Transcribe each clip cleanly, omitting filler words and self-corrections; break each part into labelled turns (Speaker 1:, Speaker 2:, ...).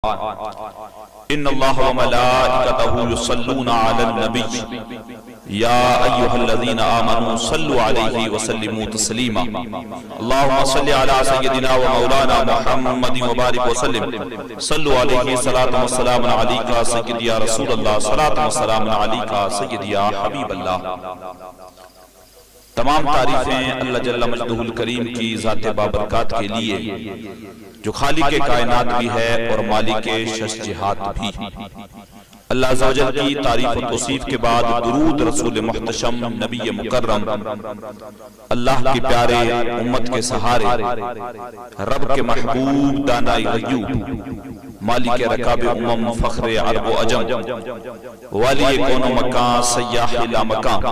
Speaker 1: ان اللہ وملائکتہ یصلون علی النبی یا ایھا الذین آمنوا صلوا علیہ وسلموا تسلیما اللہم صل علی سیدنا و مولانا محمد وبارک وسلم صلوا علیہ صلاۃ و سلام علیکہ سیدی یا رسول اللہ صلاۃ و سلام علیکہ سیدی یا حبیب اللہ۔ تمام تعریفیں اللہ جل مجدہ الکریم کی ذات بابرکات کے لیے جو خالق کائنات بھی ہے اور مالک شش جہات بھی۔ اللہ عز و جل کی تعریف و توصیف کے بعد درود رسول محتشم نبی مکرم اللہ کے پیارے امت کے سہارے رب کے محبوب دانائی غیوب مالک رکاب امم فخر عرب و عجم والی کون و مکان سیاح لا مکان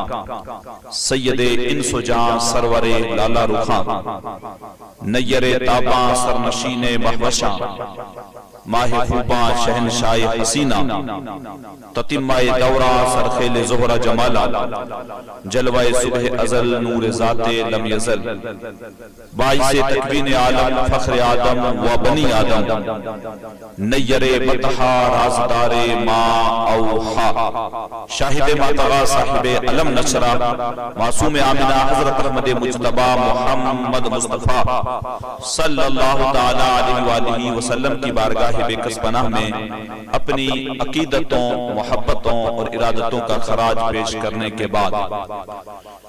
Speaker 1: سید انس و جان سرور لالا رخان نیر تاباں سرنشین محوشاں ماہ خوباں شہنشاہ حسینہ تتمہ دورہ سرخیل زہرہ جمالا جلوہ صبح ازل نور ذات لم یزل باعث تکوین عالم فخر آدم و بنی آدم نیر بطحا رازدار ما اوحا شاہد ماتغا صاحب علم نشرہ معصوم آمنہ حضرت احمد مجتبہ محمد مصطفیٰ صلی اللہ تعالیٰ علیہ وآلہ وسلم کی بارگاہ بے کس پناہ میں اپنی عقیدتوں محبتوں اور ارادتوں کا خراج پیش کرنے کے بعد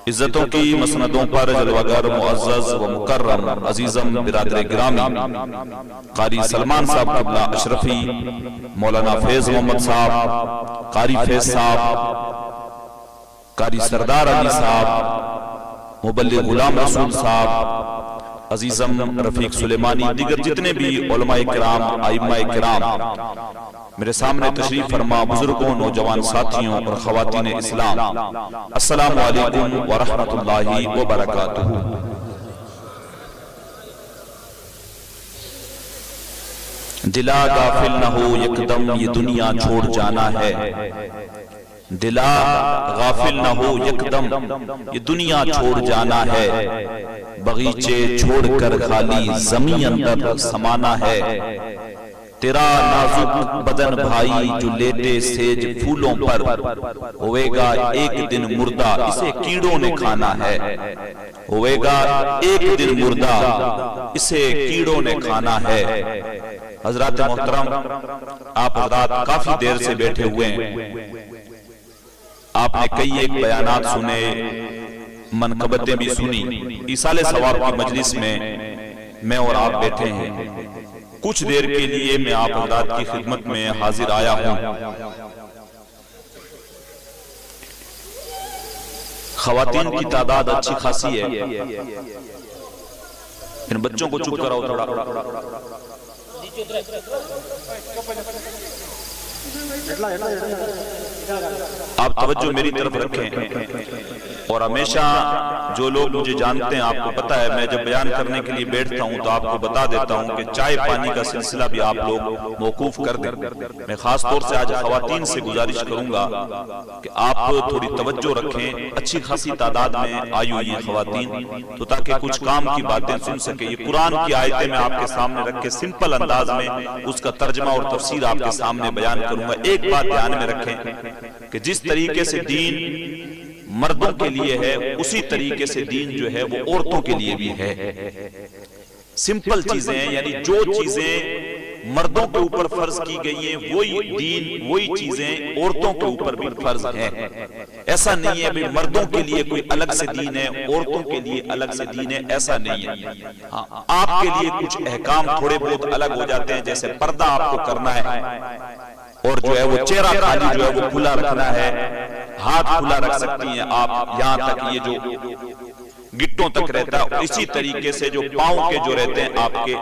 Speaker 1: عزتوں کی مسندوں پر جلوگر معزز و مکرم عزیزم برادر گرامی قاری سلمان صاحب قبلہ اشرفی مولانا فیض محمد صاحب قاری فیض صاحب قاری سردار علی صاحب مبلغ غلام رسول صاحب عزیزم رفیق سلیمانی دیگر جتنے بھی علماء کرام ائمہ کرام میرے سامنے تشریف فرما بزرگوں نوجوان ساتھیوں اور خواتین اسلام السلام علیکم ورحمۃ اللہ وبرکاتہ۔ دلا غافل نہ ہو یکدم یہ دنیا چھوڑ جانا ہے، دلا غافل نہ ہو یکدم یہ دنیا چھوڑ جانا ہے، بغیچے چھوڑ کر خالی زمین اندر سمانا ہے، تیرا نازک بدن بھائی جو لیٹے سیج پھولوں پر ہوئے گا ایک دن مردہ اسے کیڑوں نے کھانا ہے، ہوئے گا ایک دن مردہ اسے کیڑوں نے کھانا ہے۔ حضرات محترم، آپ حضرات کافی دیر سے بیٹھے ہوئے ہیں، آپ نے کئی ایک بیانات سنے، منقبتیں بھی سنی، ایصال ثواب کی مجلس میں اور آپ بیٹھے ہیں۔ کچھ دیر کے لیے میں آپ حضرات کی خدمت میں حاضر آیا ہوں۔ خواتین کی تعداد اچھی خاصی ہے، ان بچوں کو چپ کراؤ تھوڑا، آپ توجہ میری طرف رکھیں، اور ہمیشہ جو لوگ مجھے جانتے ہیں آپ کو پتہ ہے میں جب بیان کرنے کے لیے بیٹھتا ہوں تو آپ کو بتا دیتا ہوں کہ چائے پانی کا سلسلہ بھی آپ لوگ موقوف کر دیں۔ میں خاص طور سے آج خواتین سے گزارش کروں گا کہ آپ تھوڑی توجہ رکھیں، اچھی خاصی تعداد میں آئی ہوئی ہیں خواتین، تو تاکہ کچھ کام کی باتیں سن سکیں۔ یہ قرآن کی آیتیں میں آپ کے سامنے رکھ کے سمپل انداز میں اس کا ترجمہ اور تفسیر آپ کے سامنے بیان کروں گا۔ ایک بات دھیان میں رکھیں کہ جس طریقے سے دین مردوں کے لیے ہے اسی طریقے سے دین جو ہے وہ عورتوں کے لیے بھی ہے۔ سمپل چیزیں ہیں، یعنی جو چیزیں مردوں کے اوپر فرض کی گئی ہیں وہی دین وہی چیزیں عورتوں کے اوپر بھی فرض ہیں۔ ایسا نہیں ہے کہ مردوں کے لیے کوئی الگ سے دین ہے عورتوں کے لیے الگ سے دین ہے، ایسا نہیں ہے۔ آپ کے لیے کچھ احکام تھوڑے بہت الگ ہو جاتے ہیں، جیسے پردہ آپ کو کرنا ہے اور جو ہے وہ چہرہ خالی جو ہے وہ کھلا رکھنا ہے، ہاتھ کھلا رکھ سکتی ہیں آپ، یہاں تک یہ جو گٹوں تک رہتا ہے، اسی طریقے سے جو پاؤں کے جو رہتے ہیں آپ کے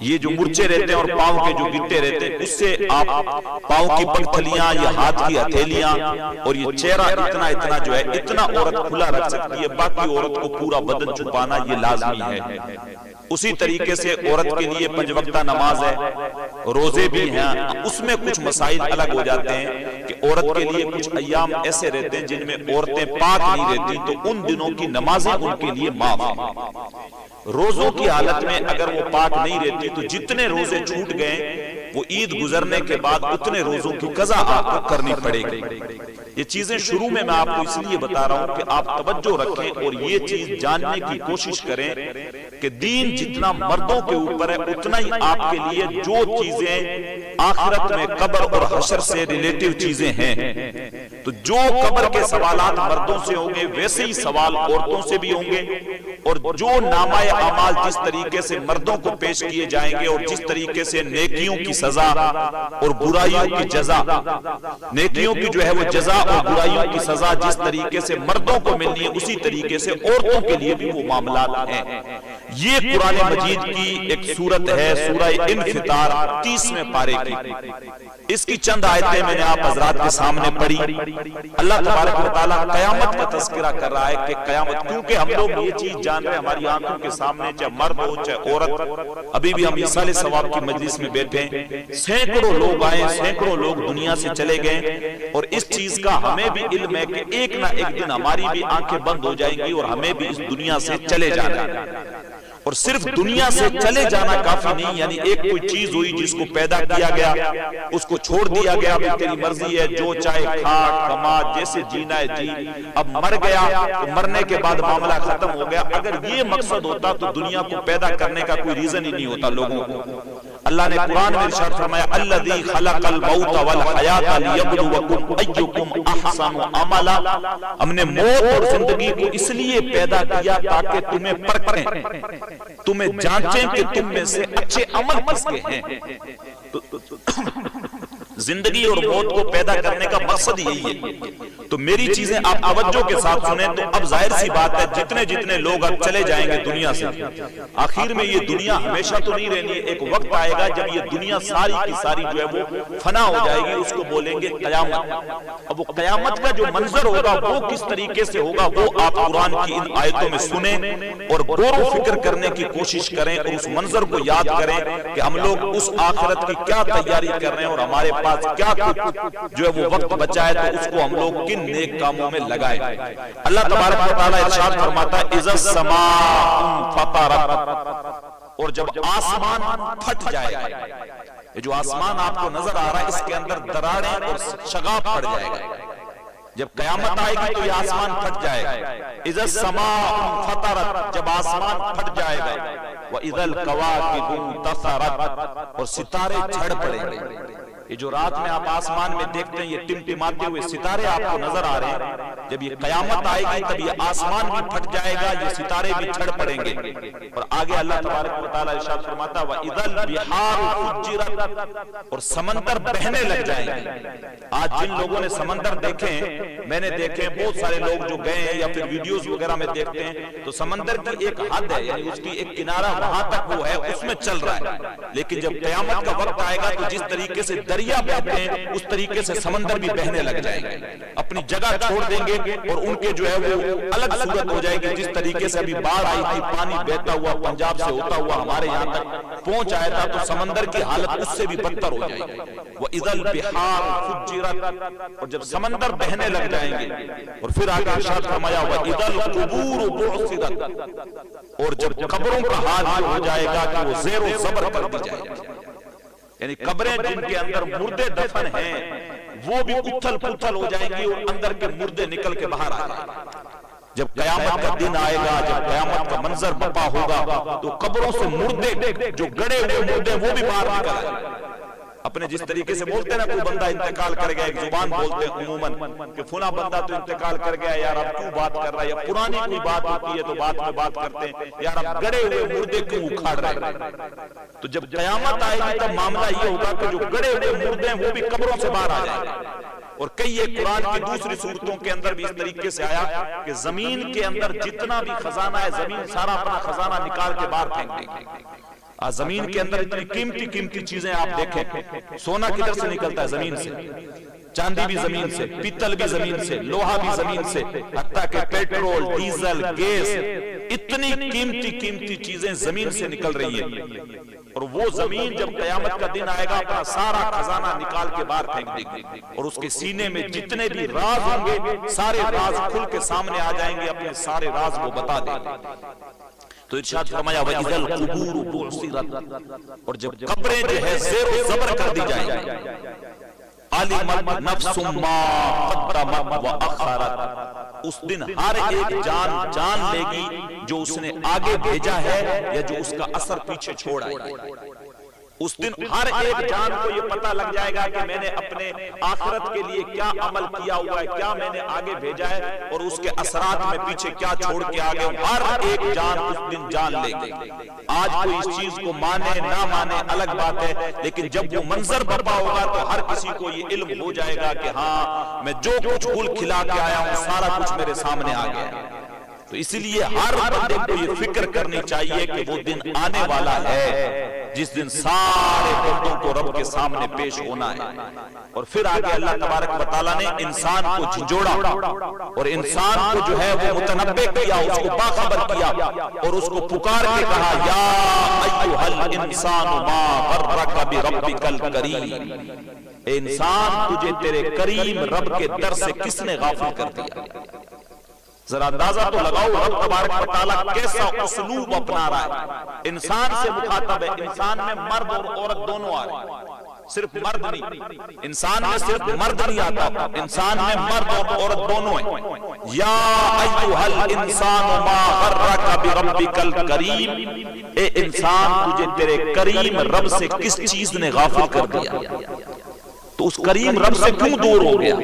Speaker 1: یہ جو مرچے رہتے ہیں اور پاؤں کے جو گٹے رہتے ہیں، اس سے آپ پاؤں کی پگتھلیاں یا ہاتھ کی ہتھیلیاں اور یہ چہرہ اتنا جو ہے اتنا عورت کھلا رکھ سکتی ہے، باقی عورت کو پورا بدن چھپانا یہ لازمی ہے۔ اسی طریقے سے عورت کے لیے 5 وقتہ نماز ہے، روزے بھی ہیں، اس میں کچھ مسائل الگ ہو جاتے ہیں کہ عورت کے لیے کچھ ایام ایسے رہتے ہیں جن میں عورتیں پاک نہیں رہتی، تو ان دنوں کی نمازیں ان کے لیے معاف ہیں۔ روزوں کی حالت میں اگر وہ پاک نہیں رہتی تو جتنے روزے چھوٹ گئے وہ عید گزرنے کے بعد اتنے روزوں کی قضا آپ کو کرنی پڑے گی۔ یہ چیزیں شروع میں آپ کو اس لیے بتا رہا ہوں کہ آپ توجہ رکھیں اور یہ چیز جاننے کی کوشش کریں کہ دین جتنا مردوں کے اوپر ہے اتنا ہی آپ کے لیے جو چیزیں آخرت میں قبر اور حشر سے ریلیٹیو چیزیں ہیں، تو جو قبر کے سوالات مردوں سے ہوں گے ویسے ہی سوال عورتوں سے بھی ہوں گے، اور جو نامہ اعمال جس طریقے سے مردوں کو پیش کیے جائیں گے اور جس طریقے سے نیکیوں کی سزا اور برائیوں کی جزا، نیکیوں کی جو ہے وہ جزا اور برائیوں کی سزا جس طریقے سے مردوں کو ملنی ہے اسی طریقے سے عورتوں کے لیے بھی وہ معاملات ہیں۔ یہ قرآن مجید کی ایک سورت ہے، سورہ انفطار 30ویں پارے کی۔ اس کی چند آیتیں میں نے آپ حضرات کے سامنے پڑھی۔ اللہ تبارک و تعالیٰ قیامت کا تذکرہ کر رہا ہے کہ قیامت، کیونکہ ہم لوگ یہ چیز جان رہے ہیں ہماری آنکھوں کے سامنے، چاہے مرد ہو چاہے عورت، ابھی بھی ہم ایصال ثواب کی مجلس میں بیٹھے ہیں، سینکڑوں لوگ آئے، سینکڑوں لوگ دنیا سے چلے گئے، اور اس چیز کا ہمیں بھی علم ہے کہ ایک نہ ایک دن ہماری بھی آنکھیں بند ہو جائیں گی اور ہمیں بھی اس دنیا سے چلے جانا ہے۔ اور صرف دنیا سے چلے جانا کافی نہیں، یعنی ایک کوئی چیز ہوئی جس کو پیدا کیا گیا، اس کو چھوڑ دیا گیا، تیری مرضی ہے جو چاہے کھا کما جیسے جینا ہے جی، اب مر گیا تو مرنے کے بعد معاملہ ختم ہو گیا۔ اگر یہ مقصد ہوتا تو دنیا کو پیدا کرنے کا کوئی ریزن ہی نہیں ہوتا لوگوں کو۔ اللہ نے قرآن میں ارشاد فرمایا الذی خلق الموت والحیات لیبلوکم ایکم احسن عملا، ہم نے موت اور زندگی کو اس لیے پیدا کیا تاکہ تمہیں پرکھیں، تمہیں جانچیں کہ تم میں سے اچھے عمل کس کے ہیں۔ زندگی اور موت کو پیدا کرنے کا مقصد یہی ہے۔ تو میری چیزیں آپ توجہ کے ساتھ سنیں تو اب ظاہر سی بات ہے جتنے جتنے لوگ اب چلے جائیں گے دنیا سے، آخر میں یہ دنیا ہمیشہ تو نہیں رہنی، ایک وقت آئے گا جب یہ دنیا ساری کی ساری جو ہے وہ فنا ہو جائے گی، اس کو بولیں گے قیامت۔ اب وہ قیامت کا جو منظر ہوگا وہ کس طریقے سے ہوگا وہ آپ قرآن کی ان آیتوں میں سنیں اور غور و فکر کرنے کی کوشش کریں اور اس منظر کو یاد کریں کہ ہم لوگ اس آخرت کی کیا تیاری کر رہے ہیں اور ہمارے پاس کیا کچھ جو ہے وہ وقت بچا ہے تو اس کو ہم لوگ کن نیک کاموں میں لگائیں۔ اللہ تبارک و تعالیٰ ارشاد فرماتا ہے اذا السماء انفطرت، اور جب آسمان پھٹ جائے گا، یہ جو آسمان آپ کو نظر آ رہا ہے اس کے اندر دراڑیں اور شگاف پڑ جائے گا۔ جب قیامت آئے گی تو یہ آسمان پھٹ جائے گا۔ اذا السماء انفطرت، جب آسمان پھٹ جائے گا، وَإِذَا الْكَوَاكِبُ انتَثَرَتْ، اور ستارے جھڑ پڑیں گے۔ یہ جو رات میں آپ آسمان میں دیکھتے ہیں یہ ٹمٹماتے ہوئے ستارے آپ کو نظر آ رہے ہیں، جب یہ قیامت آئے گی تب یہ آسمان بھی پھٹ جائے گا، یہ ستارے بھی جھڑ پڑیں گے۔ اور آگے اللہ تبارک و تعالیٰ ارشاد فرماتا ہے وَإِذَا الْبِحَارُ فُجِّرَتْ، اور سمندر بہنے لگ جائیں گے۔ آج جن لوگوں نے سمندر دیکھے ہیں، میں نے دیکھے بہت سارے لوگ جو گئے ہیں یا پھر ویڈیوز وغیرہ میں دیکھتے ہیں، تو سمندر کی ایک حد ہے، یعنی اس کی ایک کنارہ وہاں تک وہ ہے، اس میں چل رہا ہے۔ لیکن جب قیامت کا وقت آئے گا تو جس طریقے سے دریا بہتے ہیں اس طریقے سے سمندر بھی بہنے لگ جائیں گے، اپنی جگہ چھوڑ دیں گے اور ان کے جو ہے وہ الگ صورت ہو جائے گی۔ جس طریقے سے ابھی باڑھ آئی تھی، پانی بہتا ہوا پنجاب سے ہوتا ہوا ہمارے یہاں تک پہنچ آیا تھا، تو سمندر کی حالت اس سے بھی بدتر ہو جائے گی۔ وَإِذَا الْبِحَارُ فُجِّرَتْ، اور جب سمندر بہنے لگ جائیں گے، اور پھر آگے ارشاد فرمایا وَإِذَا الْقُبُورُ بُعْثِرَتْ، اور جب قبروں کا حال یہ ہو جائے گا کہ وہ زیر و زبر کر دی جائے گی، یعنی قبریں جن کے اندر مردے دفن ہیں وہ بھی اتھل پتھل ہو جائیں گی اور اندر کے مردے نکل کے باہر آ جائیں گے۔ جب قیامت کا دن آئے گا، جب قیامت کا منظر برپا ہوگا تو قبروں سے مردے جو گڑے ہوئے مردے وہ بھی باہر نکل آئیں گے۔ اپنے جس طریقے سے بولتے ہیں نا کوئی بندہ انتقال کر گیا، ایک زبان بولتے ہیں عموماً کہ فلاں بندہ تو انتقال کر گیا، یار اب کیوں بات کر رہا ہے، یا پرانی کوئی بات ہوتی ہے تو بات میں بات کرتے ہیں یار اب گڑے ہوئے مردے کیوں اکھاڑ رہے ہیں۔ تو جب قیامت آئے گی تب معاملہ یہ ہوگا کہ جو گڑے ہوئے مردے ہیں وہ بھی قبروں سے باہر آ جائیں گے۔ اور کئی ایک قرآن کی دوسری صورتوں کے اندر بھی اس طریقے سے آیا کہ زمین کے اندر جتنا بھی خزانہ ہے زمین سارا اپنا خزانہ نکال کے باہر پھینک دے گی۔ زمین کے اندر اتنی قیمتی چیزیں آپ دیکھیں، سونا کدھر سے نکلتا ہے؟ زمین سے، چاندی بھی زمین سے، پیتل بھی زمین سے، لوہا بھی زمین سے، حتیٰ کہ پیٹرول، ڈیزل، گیس، اتنی قیمتی چیزیں زمین سے نکل رہی ہیں۔ اور وہ زمین جب قیامت کا دن آئے گا اپنا سارا خزانہ نکال کے باہر پھینک دے گی، اور اس کے سینے میں جتنے بھی راز ہوں گے سارے راز کھل کے سامنے آ جائیں گے، اپنے سارے راز وہ بتا دے گی۔ تو ارشاد فرمایا وَإِذَا الْقُبُورُ بُعْثِرَتْ، اور جب قبریں جو ہے زیر و زبر کر دی جائیں، عَلِمَتْ نَفْسٌ مَا قَدَّمَتْ وَأَخَّرَتْ، اس دن ہر ایک جان لے گی جو اس نے آگے بھیجا ہے یا جو اس کا اثر پیچھے چھوڑا ہے۔ اس دن ہر ایک جان کو یہ پتہ لگ جائے گا کہ میں نے اپنے آخرت کے لیے کیا عمل کیا ہوا ہے، کیا میں نے آگے بھیجا ہے اور اس کے اثرات میں پیچھے کیا چھوڑ کے آگے ہوں۔ ہر ایک جان اس دن جان لے گی۔ آج کوئی اس چیز کو مانے نہ مانے الگ بات ہے، لیکن جب وہ منظر برپا ہوگا تو ہر کسی کو یہ علم ہو جائے گا کہ ہاں میں جو کچھ گل کھلا کے آیا ہوں سارا کچھ میرے سامنے آ گیا ہے۔ تو اس لیے ہر بندے کو یہ فکر کرنی چاہیے کہ وہ دن آنے والا ہے جس دن سارے بندوں کو رب کے سامنے پیش ہونا ہے۔ اور پھر آگے اللہ تبارک و تعالیٰ نے انسان کو جھنجھوڑا اور انسان کو جو ہے وہ متنبع کیا، اس کو باخبر کیا اور اس کو پکار کے کہا یا ایھا الانسان ما غرک بربک الکریم، اے انسان تجھے تیرے کریم رب کے در سے کس نے غافل کر دیا؟ ذرا اندازہ تو لگاؤ رب تبارک و تعالیٰ کیسا اسلوب اپنا رہا ہے۔ انسان سے مخاطب ہے، انسان میں مرد اور عورت دونوں آ رہے ہیں، صرف مرد نہیں، انسان میں صرف مرد نہیں آتا، انسان میں مرد اور عورت دونوں ہیں۔ یا ایھا الانسان ما غرک بربک الکریم، اے انسان تجھے تیرے کریم رب سے کس چیز نے غافل کر دیا؟ تو اس کریم رب سے کیوں دور ہو گیا؟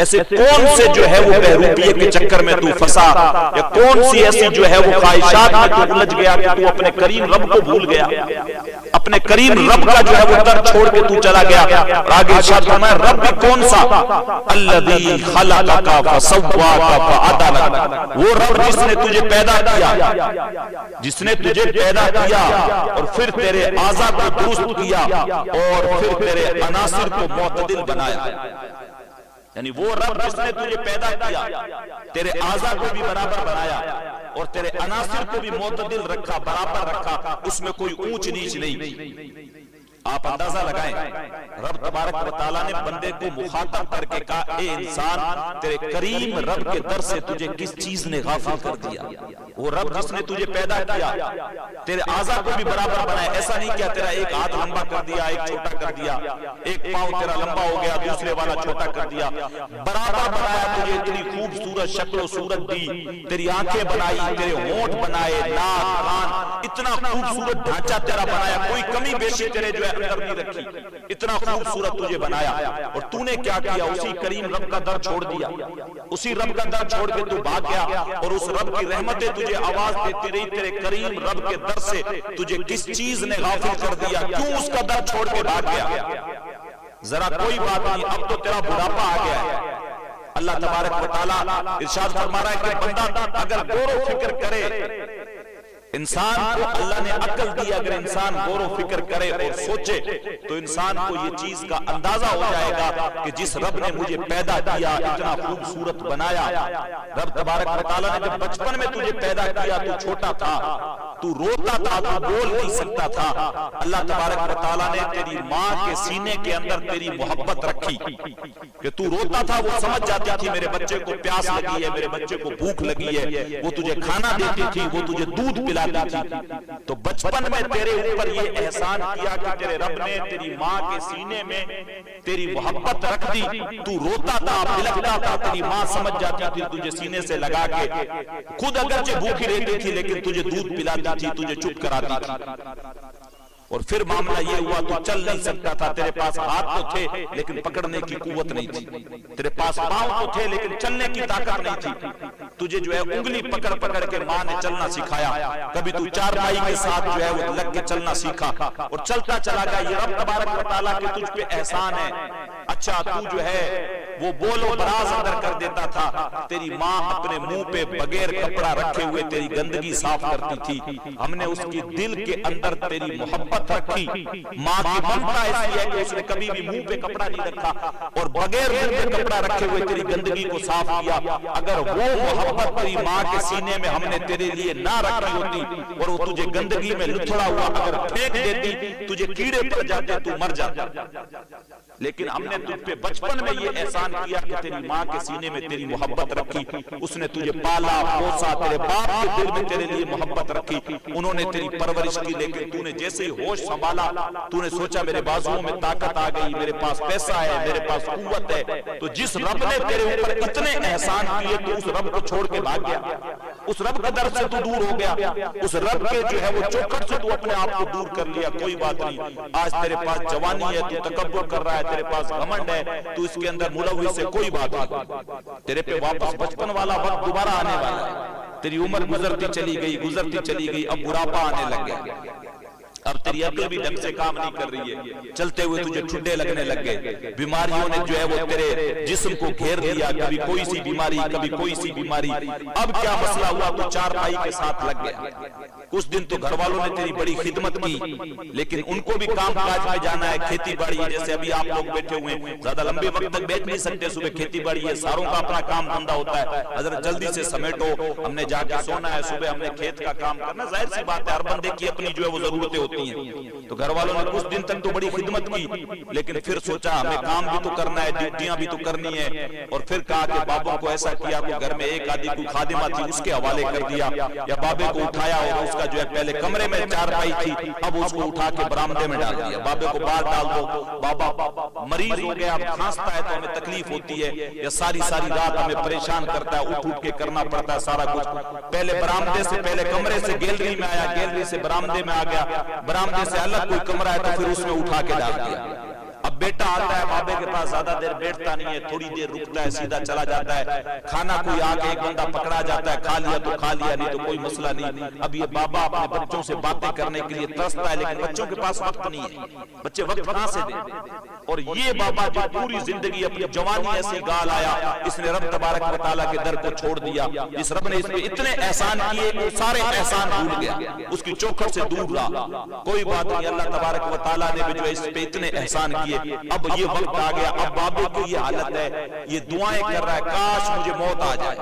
Speaker 1: ایسے کون سے جو ہے وہ بہروپیے کے چکر میں تو پھنسا، یا کون سی ایسی جو ہے وہ خواہشات میں تو الجھ گیا کہ تو اپنے کریم رب کو بھول گیا، اپنے کریم رب کا جو ہے وہ در چھوڑ کے تو چلا گیا؟ اور آگے ارشاد فرمایا رب بھی کون سا؟ الذی خلقک فسواک فعدلک، وہ رب جس نے تجھے پیدا کیا، جس نے تجھے پیدا کیا اور پھر تیرے اعضاء کو درست کیا اور پھر تیرے عناصر کو معتدل بنایا۔ یعنی وہ رب جس نے تجھے پیدا کیا، تیرے اعضاء کو بھی برابر بنایا اور تیرے عناصر کو بھی معتدل رکھا، برابر رکھا، اس میں کوئی اونچ نیچ نہیں۔ آپ اندازہ لگائیں رب تبارک و تعالیٰ نے بندے کو مخاطب کر کے کہا اے انسان تیرے کریم رب کے در سے تجھے کس چیز نے غافل کر دیا؟ وہ رب جس نے تجھے پیدا کیا، تیرے اعضاء کو بھی برابر بنایا، ایسا نہیں کیا تیرا ایک ہاتھ لمبا کر دیا، ایک چھوٹا کر دیا، ایک پاؤں تیرا لمبا ہو گیا دوسرے والا چھوٹا کر دیا، برابر بنایا، تجھے اتنی خوبصورت شکل و صورت دی، تیری آنکھیں بنائی، تیرے ہونٹ بنائے، ناک کان، اتنا خوبصورت ڈھانچہ تیرا بنایا، کوئی کمی بیشی تیرے جو ہے اندر نہیں رکھی، اتنا خوبصورت تجھے بنایا، اور تو نے کیا کیا؟ اسی کریم رب کا در چھوڑ دیا، اسی رب کا در چھوڑ کے تو بھاگ گیا، اور اس رب کی رحمتیں تجھے آواز دیتی رہی تیرے کریم رب کے در سے تجھے کس چیز نے غافل کر دیا؟ کیوں اس کا در چھوڑ کے بھاگ گیا؟ ذرا کوئی بات نہیں، اب تو تیرا بڑھاپا آ گیا ہے۔ اللہ تبارک و تعالیٰ ارشاد فرما رہا ہے کہ بندہ اگر غور و فکر کرے، انسان کو اللہ نے عقل دی، اگر انسان غور و فکر کرے اور سوچے تو انسان کو یہ چیز کا اندازہ ہو جائے گا کہ جس رب نے مجھے پیدا کیا، اتنا خوبصورت بنایا، رب تبارک و تعالیٰ نے جب بچپن میں تجھے پیدا کیا تو چھوٹا تھا، تو روتا تھا، تو بول نہیں سکتا تھا، اللہ تبارک و تعالیٰ نے تیری ماں کے سینے کے اندر تیری محبت رکھی کہ تو روتا تھا، وہ سمجھ جاتی تھی میرے بچے کو پیاس لگی ہے، میرے بچے کو بھوک لگی ہے، وہ تجھے کھانا دیتی تھی، وہ تجھے دودھ پلاتی تھی۔ تو بچپن میں تیرے اوپر یہ احسان کیا کہ تیرے رب نے تیری ماں کے سینے میں تیری محبت رکھ دی، تو روتا تھا، بلکتا تھا، تیری ماں سمجھ جاتی تھی تجھے سینے سے لگا کے، خود اگرچہ بھوکی رہتی تھی لیکن تجھے دودھ پلاتی تھی، تجھے چپ کراتی تھی۔ اور پھر معاملہ یہ ہوا تو چل نہیں سکتا تھا، تیرے پاس ہاتھ تو تھے لیکن پکڑنے کی قوت نہیں تھی، تیرے پاس پاؤں تو تھے لیکن چلنے کی طاقت نہیں تھی، تجھے جو ہے انگلی پکڑ پکڑ کے ماں نے چلنا سکھایا، کبھی تو چارپائی کے ساتھ جو ہے وہ لگ کے چلنا سیکھا اور چلتا چلا گیا۔ یہ رب تبارک و تعالیٰ کے تجھ پہ احسان ہے۔ اچھا تو جو ہے وہ بولو براز اندر کر دیتا تھا، تیری ماں اپنے منہ پہ بغیر کپڑا رکھے ہوئے تیری گندگی صاف کرتی تھی، ہم نے اس کی دل کے اندر تیری محبت رکھی۔ ماں کی ممتا ایسی ہے کہ اس نے کبھی بھی منہ پہ کپڑا نہیں رکھا اور بغیر منہ پہ کپڑا رکھے ہوئے تیری گندگی کو صاف کیا۔ اگر وہ محبت تیری ماں کے سینے میں ہم نے تیرے لیے نہ رکھی ہوتی اور وہ تجھے گندگی میں لتھڑا ہوا اگر پھینک دیتی، تجھے کیڑے پڑ جاتے، تو مر جاتا، لیکن ہم نے تجھ پہ بچپن میں یہ احسان احسان کیا کہ تیری ماں کے سینے میں تیری محبت رکھی، اس نے تجھے پالا پوسا، تیرے باپ کے دل میں تیرے لیے محبت رکھی، انہوں نے تیری پرورش کی، لیکن تو نے جیسے ہی ہوش سنبھالا تو نے سوچا میرے بازوؤں میں طاقت آ گئی، میرے پاس پیسہ ہے، میرے پاس قوت ہے، تو جس رب نے تیرے اوپر اتنے احسان کیے تو اس رب کو چھوڑ کے بھاگ گیا، اس رب کے در سے تو دور ہو گیا، اس رب کے جو ہے وہ چوکھٹ سے تو اپنے آپ کو دور کر لیا۔ کوئی بات نہیں، آج تیرے پاس جوانی ہے، تو تکبر کر رہا ہے، تیرے پاس گھمنڈ ہے، تو اس کے اندر ملوث ہے، کوئی بات نہیں، تیرے پہ واپس بچپن والا وقت دوبارہ آنے والا ہے، تیری عمر گزرتی چلی گئی، اب بڑھاپا آنے لگ گیا، اب تیری عقل بھی ڈھنگ سے کام نہیں کر رہی ہے، چلتے ہوئے تجھے ٹھنڈے لگنے لگ گئے، بیماریوں نے جو ہے وہ تیرے جسم کو گھیر لیا، کبھی کوئی سی بیماری، کبھی کوئی سی بیماری، اب کیا مسئلہ ہوا تو چارپائی کے ساتھ لگ گیا۔ کچھ دن تو گھر والوں نے تیری بڑی خدمت کی، لیکن ان کو بھی کام کاج میں جانا ہے، کھیتی باڑی ہے، جیسے ابھی آپ لوگ بیٹھے ہوئے ہیں، زیادہ لمبے وقت تک بیٹھ نہیں سکتے، صبح کھیتی باڑی ہے، ساروں کا اپنا کام دھندا ہوتا ہے، حضرت جلدی سے سمیٹو، ہم نے جا کے سونا ہے، صبح ہم نے کھیت کا کام کرنا، ظاہر سی بات ہے ہر بندے کی اپنی جو ہے وہ ضرورتیں ہوتی ہیں، تو گھر والوں نے کچھ دن تک تو بڑی خدمت کی، لیکن پھر سوچا ہمیں کام بھی تو کرنا ہے، ڈیوٹیاں بھی تو کرنی ہے، اور پھر کہا کہ بابوں کو ایسا کیا کہ گھر میں ایک آدھی کوئی خادمہ تھی اس کے حوالے کر دیا، یا بابے کو اٹھایا اور اس کا جو ہے پہلے کمرے میں چارپائی تھی، اب اس کو اٹھا کے برآمدے میں ڈال دیا، بابے کو باہر ڈال دو، بابا مریض ہو گیا، اب کھانستا ہے تو ہمیں تکلیف ہوتی ہے، یا ساری رات ہمیں پریشان کرتا ہے، اٹھ کے کرنا پڑتا ہے سارا کچھ، پہلے برآمدے سے، پہلے کمرے سے گیلری میں آیا، گیلری سے برآمدے میں آ گیا، برآمدے سے الگ کوئی کمرہ ہے تو پھر اس میں اٹھا کے ڈال دیا۔ اب بیٹا آتا ہے بابے کے پاس، زیادہ دیر بیٹھتا نہیں ہے، تھوڑی دیر رکتا ہے، سیدھا چلا جاتا ہے، کھانا کوئی آ کے ایک بندہ پکڑا جاتا ہے، کھا لیا تو کھا لیا، نہیں تو کوئی مسئلہ نہیں۔ اب یہ بابا اپنے بچوں سے باتیں کرنے کے لیے ترستا ہے، لیکن بچوں کے پاس وقت نہیں ہے، بچے وقت کہاں سے دیں؟ اور یہ بابا جو پوری زندگی اپنی جوانی ایسی گال آیا، اس نے رب تبارک و تعالیٰ کے در کو چھوڑ دیا، اس رب نے اس پہ اتنے احسان کیے کہ سارے احسان بھول گیا، اس کی چوکھٹ سے دور رہا۔ کوئی بات نہیں، اللہ تبارک و تعالیٰ نے بھی جو اس پہ اتنے احسان کیے، اب یہ وقت آ گیا، اب بابے کی یہ حالت ہے، یہ دعائیں کر رہا ہے کاش مجھے موت آ جائے،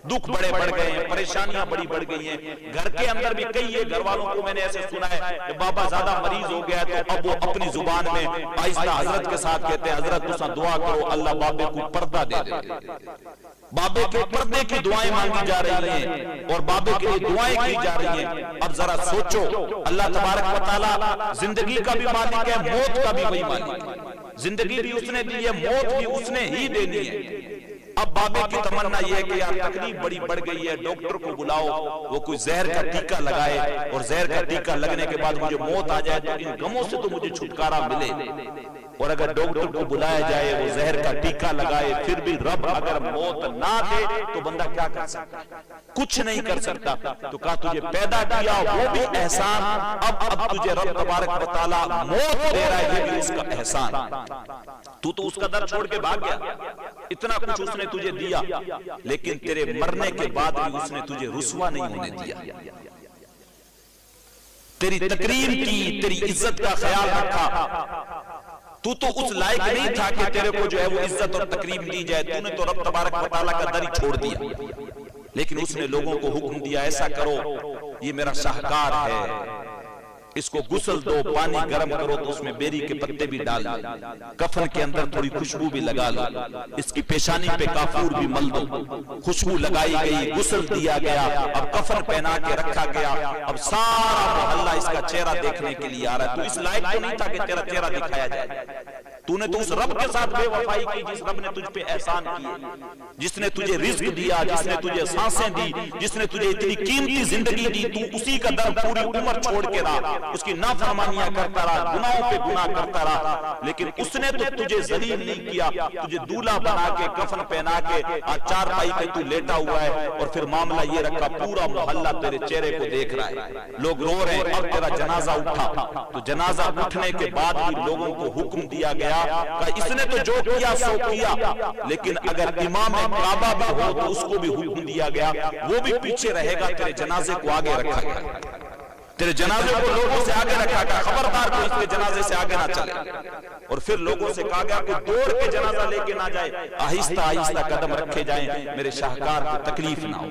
Speaker 1: دکھ بڑے بڑھ گئے ہیں، پریشانیاں بڑی بڑھ گئی ہیں، گھر کے اندر بھی کئی ہے، گھر والوں کو میں نے ایسے سنا ہے کہ بابا زیادہ مریض ہو گیا ہے، تو اب وہ اپنی زبان میں آہستہ حضرت کے ساتھ کہتے ہیں حضرت تساں دعا کرو اللہ بابے کو پردہ دے دے، بابے کے پردے کی دعائیں مانگی جا رہی ہیں اور بابے کے لیے دعائیں کی جا رہی ہیں۔ اب ذرا سوچو، اللہ تبارک و تعالیٰ زندگی کا بھی مالک ہے، موت کا بھی وہی مالک ہے، زندگی بھی اس نے دی ہے، موت بھی اس نے ہی دینی ہے۔ اب بابے کی تمنا یہ ہے کہ یار تکلیف بڑی بڑھ گئی ہے، ڈاکٹر کو بلاؤ، وہ کوئی زہر کا ٹیکہ لگائے، اور زہر کا ٹیکہ لگنے کے بعد مجھے موت آ جائے تو ان غموں سے تو مجھے چھٹکارا ملے۔ اور اگر ڈاکٹر کو بلایا جائے، وہ زہر کا ٹیکہ لگائے، پھر بھی رب اگر موت نہ دے تو بندہ کیا کر سکتا؟ کچھ نہیں کر سکتا۔ تو کہا تجھے پیدا کیا وہ بھی احسان، اب تجھے رب تبارک و تعالیٰ موت دے رہا ہے، یہ بھی اس کا احسان۔ تو اس کا در چھوڑ کے بھاگ گیا، اتنا کچھ اس نے تجھے دیا، لیکن تیرے مرنے کے بعد بھی اس نے تجھے رسوا نہیں ہونے دیا، تیری تکریم کی، تیری عزت کا خیال رکھا۔ تو اس لائق نہیں تھا کہ تیرے کو جو ہے وہ عزت اور تکریم دی جائے، تو نے تو رب تبارک و تعالیٰ کا در ہی چھوڑ دیا، لیکن اس نے لوگوں کو حکم دیا ایسا کرو، یہ میرا شاہکار ہے، اس کو غسل دو، پانی گرم کرو تو اس میں بیری کے پتے بھی ڈال دو، کفن کے اندر تھوڑی خوشبو بھی لگا لو، اس کی پیشانی پہ کافور بھی مل دو، خوشبو لگائی گئی، غسل دیا گیا، اب کفن پہنا کے رکھا گیا، اب سارا محلہ اس کا چہرہ دیکھنے کے لیے آ رہا ہے۔ تو اس لائق تو نہیں تھا کہ تیرا چہرہ دکھایا جائے، تو نے تو اس رب کے ساتھ بے وفائی کی جس رب نے تجھ پہ احسان کیے، جس نے تجھے رزق دیا، جس نے تجھے سانسیں دی، جس نے تجھے اتنی قیمتی زندگی دی، تو اسی کا در پوری عمر چھوڑ کے رہا، اس کی نافرمانیاں کرتا رہا، گناہوں پہ گناہ کرتا رہا، لیکن اس نے تو تجھے ذلیل نہیں کیا، تجھے دولہا بنا کے کفن پہنا کے آج چارپائی پہ تو لیٹا ہوا ہے، اور پھر معاملہ یہ رکھا پورا محلہ تیرے چہرے کو دیکھ رہا ہے، لوگ رو رہے ہیں، اب تیرا جنازہ اٹھا، تو جنازہ اٹھنے کے بعد بھی لوگوں کو حکم دیا گیا کہ اس نے تو جو کیا سو کیا، لیکن اگر امام کعبہ بھی ہو تو اس کو بھی حکم دیا گیا وہ بھی پیچھے رہے گا، تیرے جنازے کو آگے رکھا گیا، تیرے جنازے کو لوگوں سے آگے رکھا گیا، خبردار کو اس کے جنازے سے آگے نہ چلے، اور پھر لوگوں سے کہا گیا کہ دوڑ کے جنازہ لے کے نہ جائے، آہستہ آہستہ قدم رکھے جائیں، میرے شاہکار کو تکلیف نہ ہو۔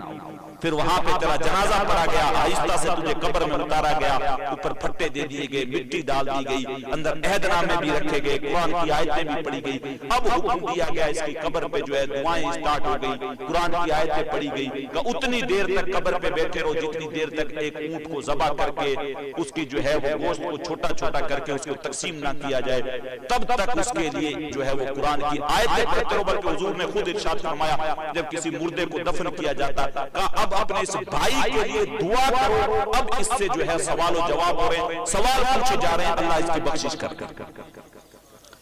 Speaker 1: پھر وہاں پہ تیرا جنازہ پڑا گیا، آہستہ سے تجھے قبر میں اتارا گیا، اوپر پھٹے دے دیے گئے، مٹی ڈال دی گئی، اندر عہد نامے بھی رکھے گئے، قرآن کی آیتیں بھی پڑھی گئی، اب حکم دیا گیا اس کی قبر پہ جو ہے دعائیں اسٹارٹ ہو گئی، قرآن کی آیتیں پڑھی گئی کہ اتنی دیر تک قبر پہ بیٹھے رہو جتنی دیر تک ایک اونٹ کو ذبح کر کے اس کی جو ہے وہ گوشت کو چھوٹا چھوٹا کر کے اس کو تقسیم نہ کیا جائے، تب تک اس کے لیے جو ہے وہ قرآن کی آیتیں پڑھتے رہو۔ بلکہ حضور نے خود ارشاد فرمایا جب کسی مردے کو دفن کیا جاتا کہ اب اپنے اس بھائی کے لیے دعا کرو، اب اس سے جو ہے سوال و جواب ہو رہے ہیں، سوال پوچھے جا رہے ہیں، اللہ اس کی بخشش کر۔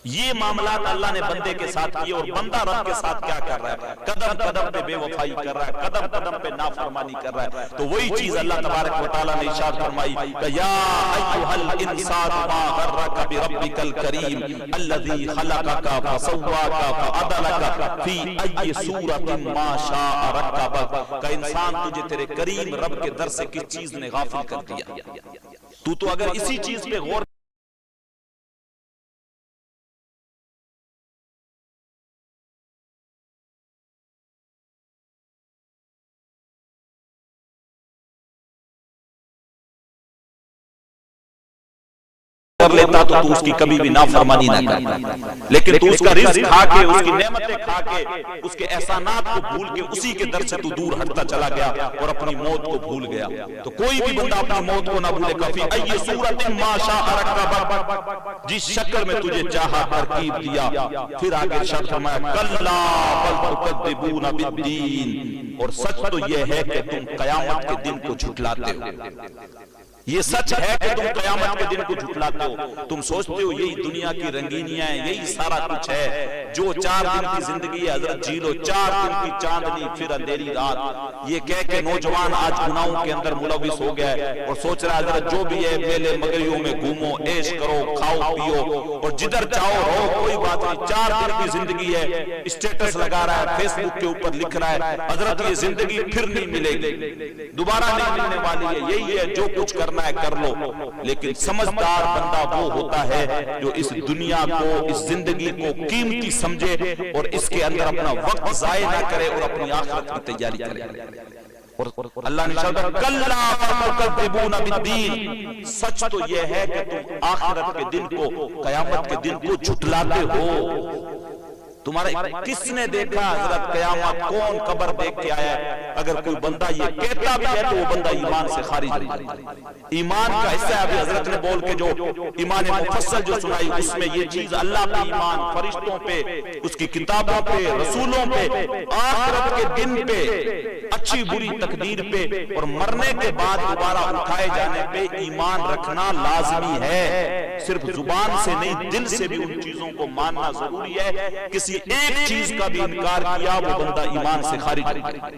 Speaker 1: یہ معاملات اللہ نے بندے کے ساتھ کیے، اور بندہ رب کے ساتھ کیا کر رہا ہے؟ قدم قدم پہ بے وفائی کر رہا ہے، قدم قدم پہ نافرمانی کر رہا ہے۔ تو وہی چیز اللہ تبارک و تعالیٰ نے ارشاد فرمائی کہ یا ایھا الانسان ما غرک بربک الکریم الذی خلقک فسواک فعدلک فی ای صورت ما شاء رکبک، کہ انسان تجھے تیرے کریم رب کے در سے کس چیز نے غافل کر دیا؟ تو اگر اسی چیز پہ غور کر لیتا تو تو اس کی کبھی بھی نافرمانی نہ کرتا، لیکن تو اس کا رزق کھا کے، اس کی نعمتیں کھا کے، اس کے احسانات کو بھول کے اسی کے در سے تو دور ہٹتا چلا گیا اور اپنی موت کو بھول گیا۔ تو کوئی بھی بندہ اپنی موت کو نہ بھولے، کفی ای صورت ما شاء رکبک، جس شکل میں تجھے چاہا ترکیب دیا۔ پھر آگے ارشاد فرمایا کلا بل تکذبون بالدین، اور سچ تو یہ ہے کہ تم قیامت کے دن کو جھٹلاتے ہو۔ یہ سچ ہے کہ تم قیامت کے دن کو جھٹلاتے ہو، تم سوچتے ہو یہی دنیا کی رنگینیاں ہیں، یہی سارا کچھ ہے، جو 4 دن کی زندگی ہے حضرت جی لو، 4 دن کی چاندنی پھر اندھیری رات۔ یہ کہہ کے نوجوان آج گناہوں کے اندر ملوث ہو گیا ہے اور سوچ رہا ہے حضرت جو بھی ہے میلے مگریوں میں گھومو، عیش کرو، کھاؤ پیو اور جدھر چاہو رہو، کوئی بات نہیں، 4 دن کی زندگی ہے، اسٹیٹس لگا رہا ہے، فیس بک کے اوپر لکھ رہا ہے حضرت یہ زندگی پھر نہیں ملے گی، دوبارہ نہیں ملنے والی ہے، یہی ہے جو کچھ کرنا ہے کر لو۔ لیکن سمجھدار بندہ وہ ہوتا ہے جو اس دنیا کو، اس زندگی کو قیمتی سمجھے اور اس کے اندر اپنا وقت ضائع نہ کرے اور اپنی آخرت کی تیاری کرے۔ اور اللہ نے کہا کلا تکذبون بالدین، سچ تو یہ ہے کہ تم آخرت کے دن کو، قیامت کے دن کو جھٹلاتے ہو۔ تمہارا کس نے دیکھا حضرت قیامت؟ کون قبر دیکھ کے آیا ہے؟ اگر کوئی بندہ یہ کہتا بھی ہے تو وہ بندہ ایمان سے خارج ہو جاتا ہے۔ ایمان کا حصہ ہے، ابھی حضرت نے بول کے جو ایمان مفصل جو سنائی اس میں یہ چیز اللہ پہ ایمان، فرشتوں پہ، اس کی کتابوں پہ، رسولوں پہ، آخرت کے دن پہ، اچھی بری تقدیر پہ اور مرنے کے بعد دوبارہ اٹھائے جانے پہ ایمان رکھنا لازمی ہے۔ صرف زبان سے نہیں، دل سے بھی ان چیزوں کو ماننا ضروری ہے۔ کسی ایک چیز کا بھی انکار کیا وہ بندہ ایمان سے خارج ہو گیا۔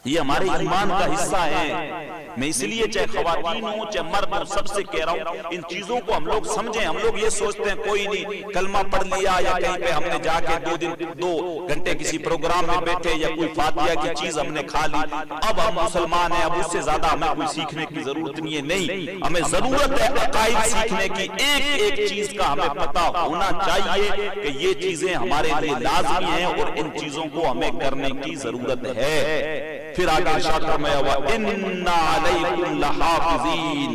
Speaker 1: یہ ہمارے ایمان کا حصہ ہے۔ میں اس لیے چاہے خواتین ہوں چاہے مرد ہوں سب سے کہہ رہا ہوں ان چیزوں کو ہم لوگ سمجھیں۔ ہم لوگ یہ سوچتے ہیں کوئی نہیں کلمہ پڑھ لیا یا کہیں پہ ہم نے جا کے 2 گھنٹے کسی پروگرام میں بیٹھے یا کوئی فاتحہ کی چیز ہم نے کھا لی، اب ہم مسلمان ہیں، اب اس سے زیادہ ہمیں کوئی سیکھنے کی ضرورت نہیں ہے۔ نہیں، ہمیں ضرورت ہے عقائد سیکھنے کی، ایک ایک چیز کا ہمیں پتہ ہونا چاہیے کہ یہ چیزیں ہمارے لیے لازمی ہیں اور ان چیزوں کو ہمیں کرنے کی ضرورت ہے۔ پھر آگے ارشاد فرمایا وَإِنَّ عَلَيْكُمْ لَحَافِظِينَ،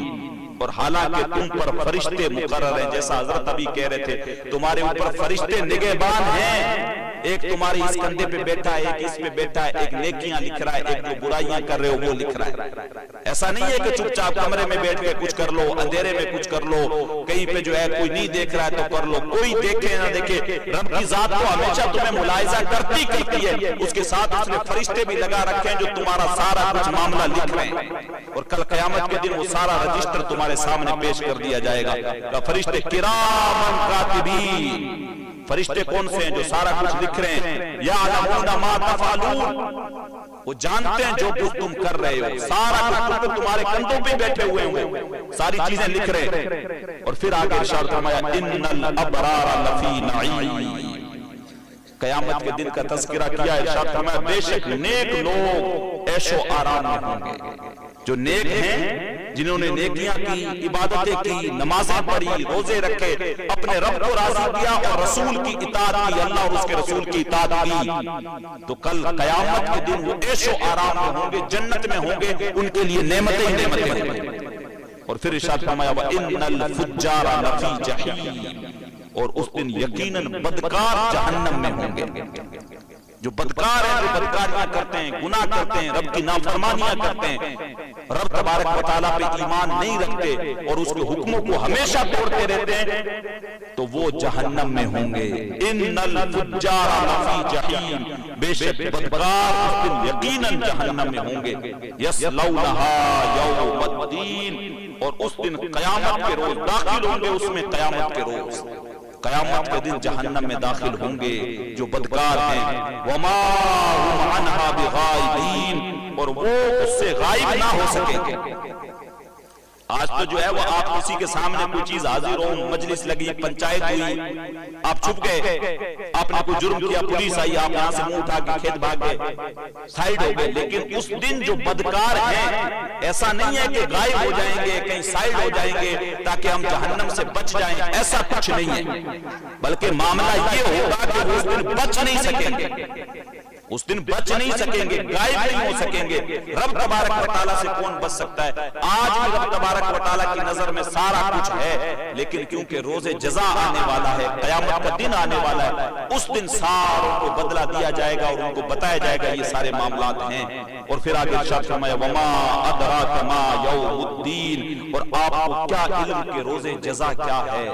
Speaker 1: اور حالانکہ تم پر فرشتے مقرر ہیں، جیسا حضرت ابھی کہہ رہے تھے تمہارے اوپر فرشتے نگہبان ہیں، ایک تمہاری اس کندھے پہ بیٹھا ہے، ایک اس پہ بیٹھا ہے، ایک نیکیاں لکھ رہا ہے، ایک جو برائیاں کر رہے ہو وہ لکھ رہا ہے۔ ایسا نہیں ہے کہ چپ چاپ کمرے میں بیٹھ کے کچھ کر لو، اندھیرے میں کچھ کر لو، کہیں پہ جو ہے کوئی نہیں دیکھ رہا ہے تو کر لو، کوئی دیکھے نہ دیکھے، رب کی ذات تو ہمیشہ تمہیں ملاحظہ کرتی ہے، اس کے ساتھ اس نے فرشتے بھی لگا رکھے ہیں جو تمہارا سارا کچھ معاملہ لکھ رہے ہیں، اور کل قیامت کے دن وہ سارا رجسٹر تمہارے سامنے پیش کر دیا جائے گا۔ فرشتے کرامن کاتبین، فرشتے کون سے ہیں جو سارا کچھ لکھ رہے ہیں، یعلمون ما تفعلون، وہ جانتے ہیں جو کچھ تم کر رہے ہو، سارا کچھ تمہارے کندھوں پہ بیٹھے ہوئے ہوں، ساری چیزیں لکھ رہے ہیں۔ اور پھر آگے ارشاد فرمایا ان الابرار لفی نعیم، قیامت کے دن کا تذکرہ کیا، ارشاد فرمایا بے شک نیک لوگ عیش و آرام میں ہوں گے، جو نیک ہیں جنہوں نے نیکیاں کی، عبادتیں کی، نمازیں پڑھی، روزے رکھے، اپنے رب کو راضی کیا اور رسول کی اطاعت کی، اللہ اور اس کے رسول کی اطاعت کی، تو کل قیامت کے دن وہ عیش و آرام میں ہوں گے، جنت میں ہوں گے، ان کے لیے نعمتیں ہی نعمتیں ہوں گے۔ اور پھر ارشاد فرمایا وَإِنَّ الْفُجَّارَ لَفِي جَحِيمٍ، اور اس دن یقیناً بدکار جہنم میں ہوں گے۔ جو بدکار ہیں، جو بدکاریاں کرتے ہیں، گناہ کرتے ہیں، رب کی نافرمانیاں کرتے ہیں، رب تبارک و تعالیٰ پہ ایمان نہیں رکھتے اور اس کے حکموں کو ہمیشہ توڑتے رہتے ہیں، تو وہ جہنم میں ہوں گے۔ ان الفجار لفی جحیم، بے شک بدکار اس دن یقیناً جہنم میں ہوں گے۔ یصلونھا یوم الدین، اور اس دن قیامت کے روز داخل ہوں گے اس میں، قیامت کے روز، قیامت کے دن جہنم میں داخل ہوں گے جو بدکار ہیں۔ وما هم عنها بغائبین، اور وہ اس سے غائب نہ ہو سکیں گے۔ آج تو جو ہے وہ آپ کسی کے سامنے کوئی چیز حاضر ہو، مجلس لگی، پنچایت ہوئی، آپ چھپ گئے، آپ نے کوئی جرم کیا، پولیس آئی، آپ یہاں سے منہ اٹھا کے کھیت بھاگ گئے، سائیڈ ہو گئے۔ لیکن اس دن جو بدکار ہیں، ایسا نہیں ہے کہ غائب ہو جائیں گے، کہیں سائیڈ ہو جائیں گے تاکہ ہم جہنم سے بچ جائیں، ایسا کچھ نہیں ہے، بلکہ معاملہ یہ ہوگا کہ وہ اس دن بچ نہیں سکیں گے، اس دن بچ نہیں سکیں گے، غائب نہیں ہو سکیں گے۔ رب تبارک و تعالیٰ سے کون بچ سکتا ہے؟ آج بھی رب تبارک و تعالیٰ کی نظر میں سارا کچھ ہے، لیکن کیونکہ روز جزا آنے والا ہے، قیامت کا دن آنے والا ہے، اس دن ساروں کو بدلہ دیا جائے گا اور ان کو بتایا جائے گا یہ سارے معاملات ہیں۔ اور پھر آگے ارشاد فرمایا وما ادراک ما یوم الدین، اور آپ کو کیا علم کہ روز جزا کیا ہے؟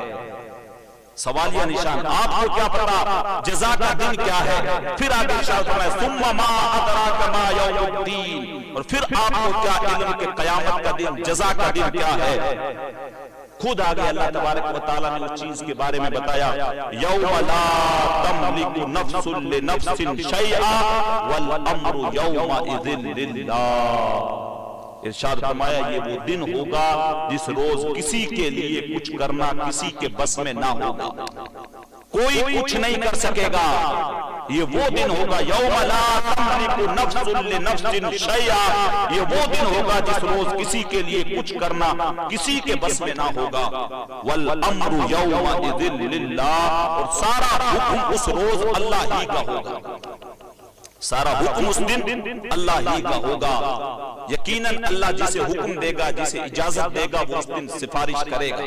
Speaker 1: سوالیہ نشان، آپ کو کیا پتا جزا کا دن کیا ہے؟ پھر آگے ارشاد فرمایا ثم ما ادراک ما یوم الدین، اور پھر آپ کو کیا علم کہ قیامت کا دن، جزا کا دن کیا ہے؟ خود آگے اللہ تبارک و تعالیٰ نے اس چیز کے بارے میں بتایا یوم لا تملک نفس لنفس شیئا والامر یومئذ للہ۔ ارشاد فرمایا یہ وہ دن ہوگا جس روز کسی کے لیے کچھ کرنا کسی کے بس میں نہ ہوگا، کوئی کچھ نہیں کر سکے گا۔ یہ وہ دن ہوگا یوم لا تملک نفس لنفس شیئا، یہ وہ دن ہوگا جس روز کسی کے لیے کچھ کرنا کسی کے بس میں نہ ہوگا۔ والامر یومئذ للہ، اور سارا حکم اس روز اللہ ہی کا ہوگا، سارا حکم اس دن اللہ ہی کا ہوگا۔ یقیناً اللہ جسے حکم دے گا، جسے اجازت دے گا، وہ اس دن سفارش کرے گا،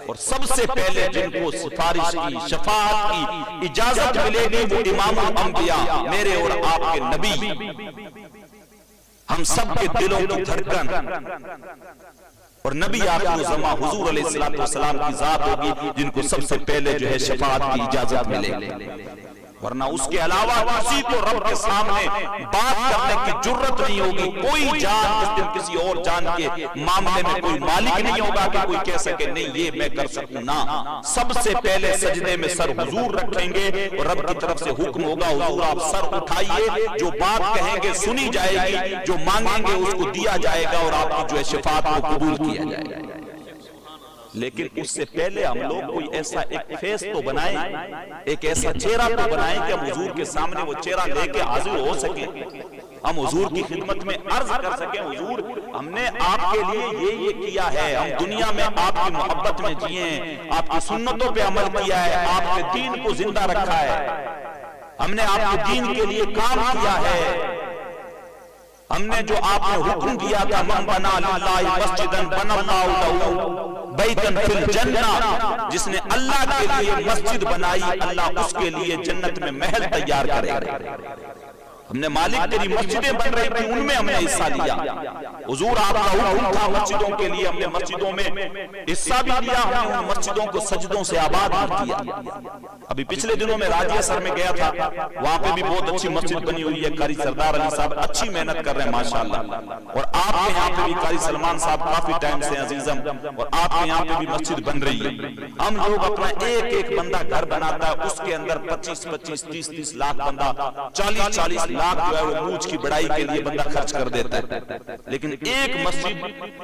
Speaker 1: اور سب سے پہلے جن کو سفارش کی، شفاعت کی اجازت ملے گی وہ امام الانبیاء، میرے اور آپ کے نبی، ہم سب کے دلوں کی دھڑکن، اور نبی آخر الزمان حضور علیہ السلام کی ذات ہوگی جن کو سب سے پہلے جو ہے شفاعت کی اجازت ملے گی، ورنہ اس کے علاوہ کسی کو رب کے سامنے بات کرنے کی جرت نہیں ہوگی۔ کوئی جان اس دن کسی اور جان کے معاملے میں کوئی مالک نہیں ہوگا کہ کوئی کہہ سکے نہیں یہ میں کر سکوں نہ۔ سب سے پہلے سجدے میں سر حضور رکھیں گے اور رب کی طرف سے حکم ہوگا حضور آپ سر اٹھائیے، جو بات کہیں گے سنی جائے گی، جو مانگیں گے اس کو دیا جائے گا اور آپ کی جو ہے شفاعت کو قبول کیا جائے گا۔ لیکن اس سے پہلے ہم لوگ کوئی ایسا ایک فیس تو بنائیں، ایک ایسا چہرہ تو بنائیں کہ ہم حضور کے سامنے وہ چہرہ لے کے حاضر ہو سکیں، ہم حضور کی خدمت میں عرض کر سکیں حضور ہم نے آپ کے لیے یہ کیا ہے، ہم دنیا میں آپ کی محبت میں جیے ہیں، آپ کی سنتوں پہ عمل کیا ہے، آپ کے دین کو زندہ رکھا ہے، ہم نے آپ کے دین کے لیے کام کیا ہے، ہم نے جو آپ نے حکم دیا تھا من بنا للہ مسجدن بنا اللہ لہو بیتن فی الجنہ، جس نے اللہ کے لیے مسجد بنائی اللہ اس کے لیے جنت میں محل تیار کرے گا۔ ہم نے مالک تیری مسجدیں بن رہی تھی ان میں ہم نے حصہ لیا، حضور آپ کا حکم تھا مسجدوں کے لیے، ہم نے مسجدوں میں حصہ بھی لیا، ہم نے ان مسجدوں کو سجدوں سے آباد بھی کیا۔ ابھی پچھلے دنوں میں راجیہ سر میں گیا تھا، وہاں پہ بھی بہت اچھی مسجد بنی ہوئی ہے، قاری سردار علی صاحب اچھی محنت کر رہے ہیں ماشاءاللہ، اور آپ کے یہاں پہ بھی قاری سلمان صاحب کافی ٹائم سے عزیزم، اور آپ کے یہاں پہ بھی مسجد بن رہی ہے۔ ہم لوگ اپنا ایک ایک بندہ گھر بناتا ہے، اس کے اندر 25-25 30-30 لاکھ بندہ 40-40 لاکھ جو ہے وہ موچ کی بڑائی کے لیے بندہ خرچ کر دیتا ہے، لیکن لیکن ایک مسجد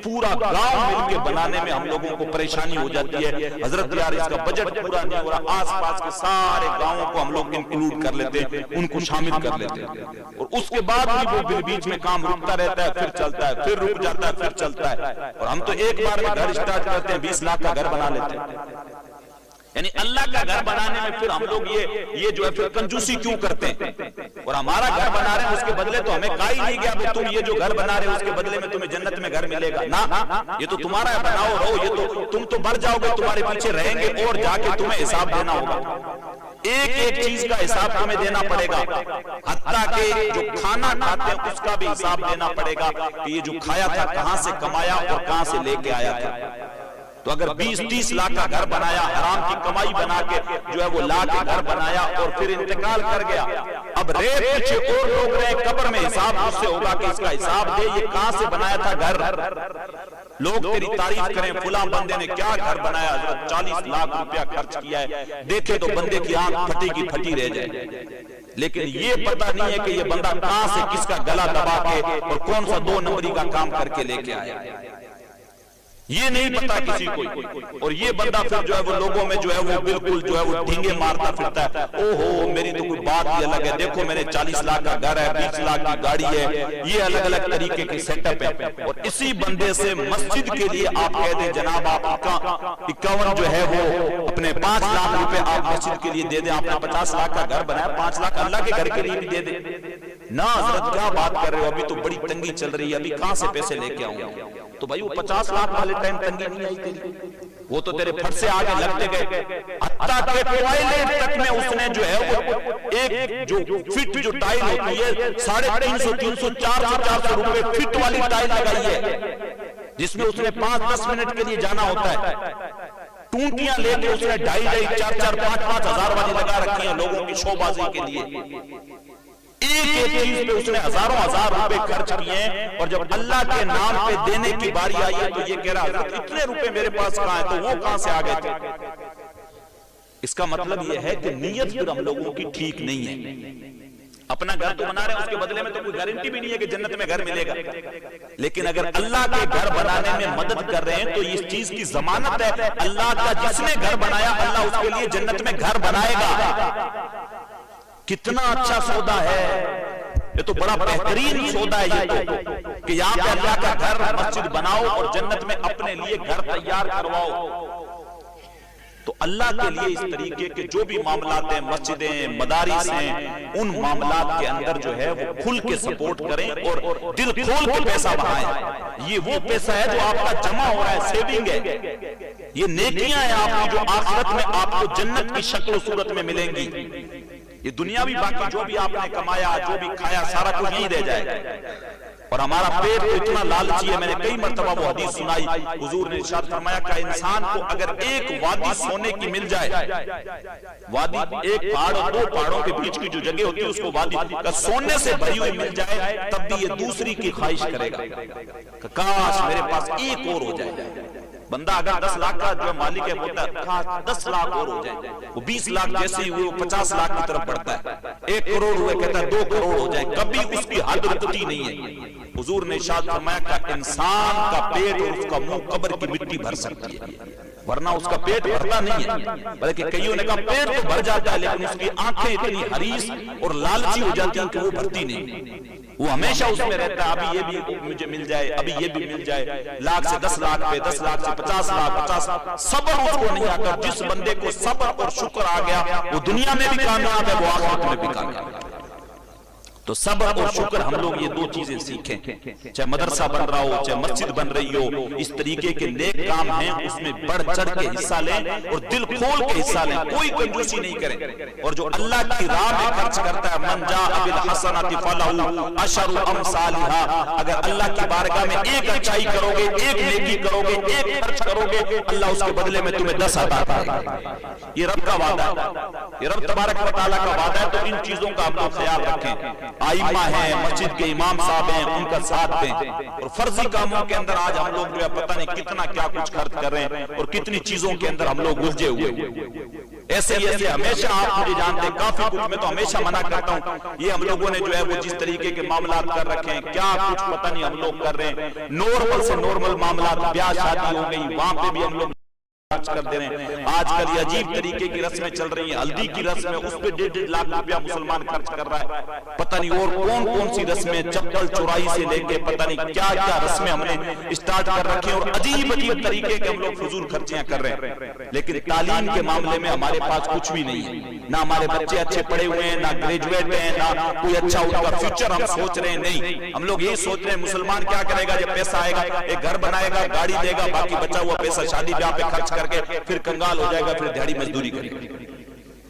Speaker 1: پورا گاؤں مل کے بنانے میں ہم لوگوں کو پریشانی ہو جاتی ہے. حضرت یار اس کا بجٹ پورا نہیں ہو رہا, آس پاس کے سارے گاؤں کو ہم لوگ انکلوڈ کر لیتے ہیں, ان کو شامل کر لیتے ہیں, اور اس کے بعد بھی وہ بیچ میں کام رکتا رہتا ہے, پھر چلتا ہے, پھر رک جاتا ہے, پھر چلتا ہے. اور ہم تو ایک بار میں گھر اسٹارٹ کرتے ہیں, 20 لاکھ کا گھر بنا لیتے ہیں. یعنی اللہ کا گھر بنانے میں پھر ہم لوگ یہ جو ہے پھر کنجوسی کیوں کرتے ہیں, اور ہمارا گھر بنا رہے ہیں اس کے بدلے تو ہمیں کہا ہی نہیں گیا کہ تم یہ جو گھر بنا رہے ہو اس کے بدلے میں تمہیں جنت میں گھر ملے گا. نا, یہ تو تمہارا ہے, بناؤ رہو, یہ تو تم تو بڑھ جاؤ گے, تمہارے پیچھے رہیں گے اور جا کے تمہیں حساب دینا ہوگا. ایک ایک چیز کا حساب ہمیں دینا پڑے گا, حتیٰ کہ جو کھانا کھاتے ہیں اس کا بھی حساب دینا پڑے گا کہ یہ جو کھایا تھا کہاں سے کمایا اور کہاں سے لے کے آیا تھا. تو اگر 20-30 لاکھ کا گھر بنایا, حرام کی کمائی بنا کے جو ہے وہ لا کے گھر بنایا اور پھر انتقال کر گیا, اب ریت پیچھے اور لوگ رہے, قبر میں حساب اس سے ہوگا کہ اس کا حساب دے, یہ کہاں سے بنایا تھا گھر. لوگ تیری تعریف کریں, فلاں بندے نے کیا گھر بنایا, حضرت 40 لاکھ روپیہ خرچ کیا ہے, دیکھے تو بندے کی آنکھ پھٹی کی پھٹی رہ جائے. لیکن یہ پتہ نہیں ہے کہ یہ بندہ کہاں سے کس کا گلا دبا کے اور کون سا 2 نمبری کا کام کر کے لے کے آیا, یہ نہیں پتا کسی کو. اور یہ بندہ پھر جو ہے وہ لوگوں میں جو ہے وہ بالکل جو ہے وہ ڈھینگے مارتا پھرتا ہے, او ہو میری تو کوئی بات ہی الگ ہے, دیکھو میں نے 40 لاکھ کا گھر ہے, 20 لاکھ کی گاڑی ہے, یہ الگ الگ طریقے کی سیٹ اپ ہے. اور اسی بندے سے مسجد کے لیے آپ کہہ دیں جناب آپ 51 جو ہے وہ اپنے 5 لاکھ روپے آپ مسجد کے لیے دے دیں, آپ نے 50 لاکھ کا گھر بنایا, 5 لاکھ اللہ کے گھر کے لیے بھی دے دیں. نا حضرت کیا بات کر رہے ہو, ابھی تو بڑی تنگی چل رہی ہے, ابھی کہاں سے پیسے لے کے آؤں گا. تو بھائی وہ 50 لاکھ والے ٹائم تنگی نہیں آئی تیری, وہ تو تیرے پھٹ سے آگے لگتے گئے. حتیٰ کہ ٹوائلٹ تک میں اس نے جو ہے وہ ایک جو فٹ جو ٹائل ہوتی ہے 350 300 400 روپے فٹ والی ٹائل لگائی ہے, جس میں اس نے 5-10 منٹ کے لیے جانا ہوتا ہے. ٹونٹیاں لے کے اس نے 2.5 4 5 ہزار والی لگا رکھی ہیں لوگوں کی شو بازی کے لیے. ایک ایک چیز پہ اس نے ہزاروں ہزار روپے خرچ کیے ہیں, اور جب اللہ کے نام پہ دینے کی باری آئی ہے تو یہ کہہ رہا حضرت اتنے روپے میرے پاس کہاں ہیں, تو وہ کہاں سے آ گئے تھے. اس کا مطلب یہ ہے کہ نیت پھر ہم لوگوں کی ٹھیک نہیں ہے. اپنا گھر تو بنا رہے ہیں, اس کے بدلے میں تو کوئی گارنٹی بھی نہیں ہے کہ جنت میں گھر ملے گا. لیکن اگر اللہ کے گھر بنانے میں مدد کر رہے ہیں تو اس چیز کی ضمانت ہے, اللہ کا جس نے گھر بنایا اللہ اس کے لیے جنت میں گھر بنائے گا. کتنا اچھا سودا ہے یہ, تو بڑا بہترین سودا ہے یہ تو, کہ یہاں پہ اللہ کا گھر مسجد بناؤ اور جنت میں اپنے لیے گھر تیار کرواؤ. تو اللہ کے لیے اس طریقے کے جو بھی معاملات ہیں, مسجدیں, مدارس ہیں, ان معاملات کے اندر جو ہے وہ کھل کے سپورٹ کریں اور دل کھول کے پیسہ بڑھائیں. یہ وہ پیسہ ہے جو آپ کا جمع ہو رہا ہے, سیونگ ہے, یہ نیکیاں ہیں آپ کی جو آخرت میں آپ کو جنت کی شکل و صورت میں ملیں گی. یہ دنیا بھی باقی جو بھی آپ نے کمایا, جو بھی کھایا, سارا کچھ یہی رہ جائے گا. اور ہمارا پیٹ تو اتنا لالچی ہے, میں نے کئی مرتبہ وہ حدیث سنائی, حضور نے ارشاد فرمایا کہ انسان کو اگر ایک وادی سونے کی مل جائے, وادی ایک پہاڑ اور 2 پہاڑوں کے بیچ کی جو جگہ ہوتی ہے اس کو وادی کا سونے سے بھری ہوئی مل جائے, تب بھی یہ دوسری کی خواہش کرے گا کہ کاش میرے پاس ایک اور ہو جائے. بندہ اگر 10 لاکھ کا جو مالک ہے ہوتا ہے, کاش 10 لاکھ اور ہو جائے, وہ 20 لاکھ جیسے ہی وہ 50 لاکھ کی طرف بڑھتا ہے, 1 کروڑ ہوئے کہتا ہے 2 کروڑ ہو جائے, کبھی اس کی حد رکتی نہیں ہے. حضور نے ارشاد فرمایا کہ انسان کا پیٹ اور اس کا منہ قبر کی مٹی بھر سکتی ہے, ورنہ اس کا پیٹ بھرتا نہیں ہے. بلکہ کئیوں نے کہا پیٹ تو بھر جاتا ہے, لیکن اس کی آنکھیں اتنی حریص اور لالچی ہو جاتی ہیں کہ وہ بھرتی نہیں. وہ ہمیشہ اس میں رہتا ہے, ابھی یہ بھی مجھے مل جائے, ابھی یہ بھی مل جائے, لاکھ سے 10 لاکھ پہ, 10 لاکھ سے 50 لاکھ. صبر اس کو نہیں آتا. جس بندے کو صبر اور شکر آ گیا وہ دنیا میں بھی کامیاب ہے, وہ آخرت میں بھی کامیاب ہے. تو صبر اور شکر ہم لوگ یہ 2 چیزیں سیکھیں, چاہے مدرسہ بن رہا ہو, چاہے مسجد بن رہی ہو, اس طریقے کے نیک کام ہیں اس میں بڑھ چڑھ کے حصہ لیں اور دل کھول کے حصہ لیں, کوئی کنجوسی نہیں کریں. اور جو اللہ کی راہ میں خرچ کرتا ہے, من جاء بالحسنۃ فلہ عشر امثالھا, اگر اللہ کی بارگاہ میں ایک اچھائی کرو گے, ایک نیکی کرو گے, ایک خرچ کرو گے, اللہ اس کے بدلے میں تمہیں 10 عطا کرے گا. یہ رب کا وعدہ ہے, یہ رب تبارک و تعالیٰ کا وعدہ ہے. تو ان چیزوں کا ہم لوگ خیال رکھیں. آئمہ ہیں, مسجد کے امام صاحب ہیں, ان کا ساتھ دیں. اور فرضی کاموں کے اندر آج ہم لوگ جو ہے پتہ نہیں کتنا کیا کچھ خرچ کر رہے ہیں, اور کتنی چیزوں کے اندر ہم لوگ الجھے ہوئے. ایسے ہی ایسے ہمیشہ آپ مجھے جانتے ہیں کافی کچھ میں تو ہمیشہ منع کرتا ہوں، یہ ہم لوگوں نے جو ہے وہ جس طریقے کے معاملات کر رکھے ہیں کیا کچھ پتہ نہیں ہم لوگ کر رہے ہیں، نارمل سے نارمل معاملات، بیاہ شادی ہو گئی وہاں پہ بھی ہم لوگ خرچ کر دے رہے ہیں۔ آج کل یہ عجیب طریقے کی رسمیں چل رہی ہیں، ہلدی کی رسم ہے اس پہ 1.5 لاکھ روپیہ مسلمان خرچ کر رہا ہے، پتہ نہیں اور کون کون سی رسمیں، چپل چورائی سے لے کے پتہ نہیں کیا کیا رسمیں ہم نے اسٹارٹ کر رکھی ہیں، اور عجیب عجیب طریقے کے ہم لوگ فضول خرچیاں کر رہے ہیں۔ لیکن تعلیم کے معاملے میں ہمارے پاس کچھ بھی نہیں ہے، نہ ہمارے بچے اچھے پڑھے ہوئے ہیں، نہ گریجویٹ ہیں، نہ کوئی اچھا ان کا فیوچر ہم سوچ رہے ہیں، نہیں، ہم لوگ یہی سوچ رہے ہیں مسلمان کیا کرے گا جب پیسہ آئے گا، ایک گھر بنائے گا، گاڑی دے گا، باقی بچا ہوا پیسہ شادی بیاہ پہ خرچ کر کے پھر کنگال ہو جائے گا، پھر دیہڑی مزدوری کرے گا،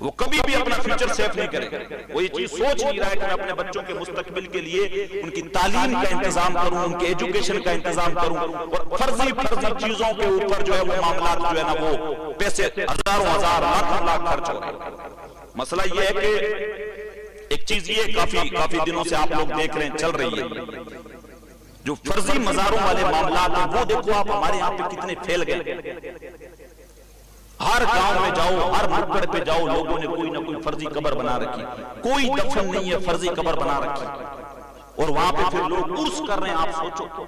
Speaker 1: وہ کبھی بھی اپنا فیوچر سیف نہیں کرے گا۔ وہ یہ چیز سوچ نہیں رہا ہے کہ میں اپنے بچوں کے مستقبل کے لیے ان کی تعلیم کا انتظام کروں، ان کے ایجوکیشن کا انتظام کروں، اور فرضی چیزوں کے اوپر جو ہے وہ معاملات جو ہے نا وہ پیسے ہزاروں ہزار لاکھ خرچ ہو رہے ہیں۔ مسئلہ یہ ہے کہ ایک چیز یہ کافی دنوں سے آپ لوگ دیکھ رہے ہیں چل رہی ہے، جو فرضی مزاروں والے معاملات ہیں وہ دیکھو آپ ہمارے یہاں پہ کتنے پھیل گئے۔ ہر گاؤں میں جاؤ، ہر مکڑ پہ جاؤ، لوگوں نے کوئی نہ کوئی فرضی قبر بنا رکھی، کوئی دفن نہیں ہے، فرضی قبر بنا رکھی، اور وہاں پہ پھر لوگ عرس کر رہے ہیں۔ آپ سوچو،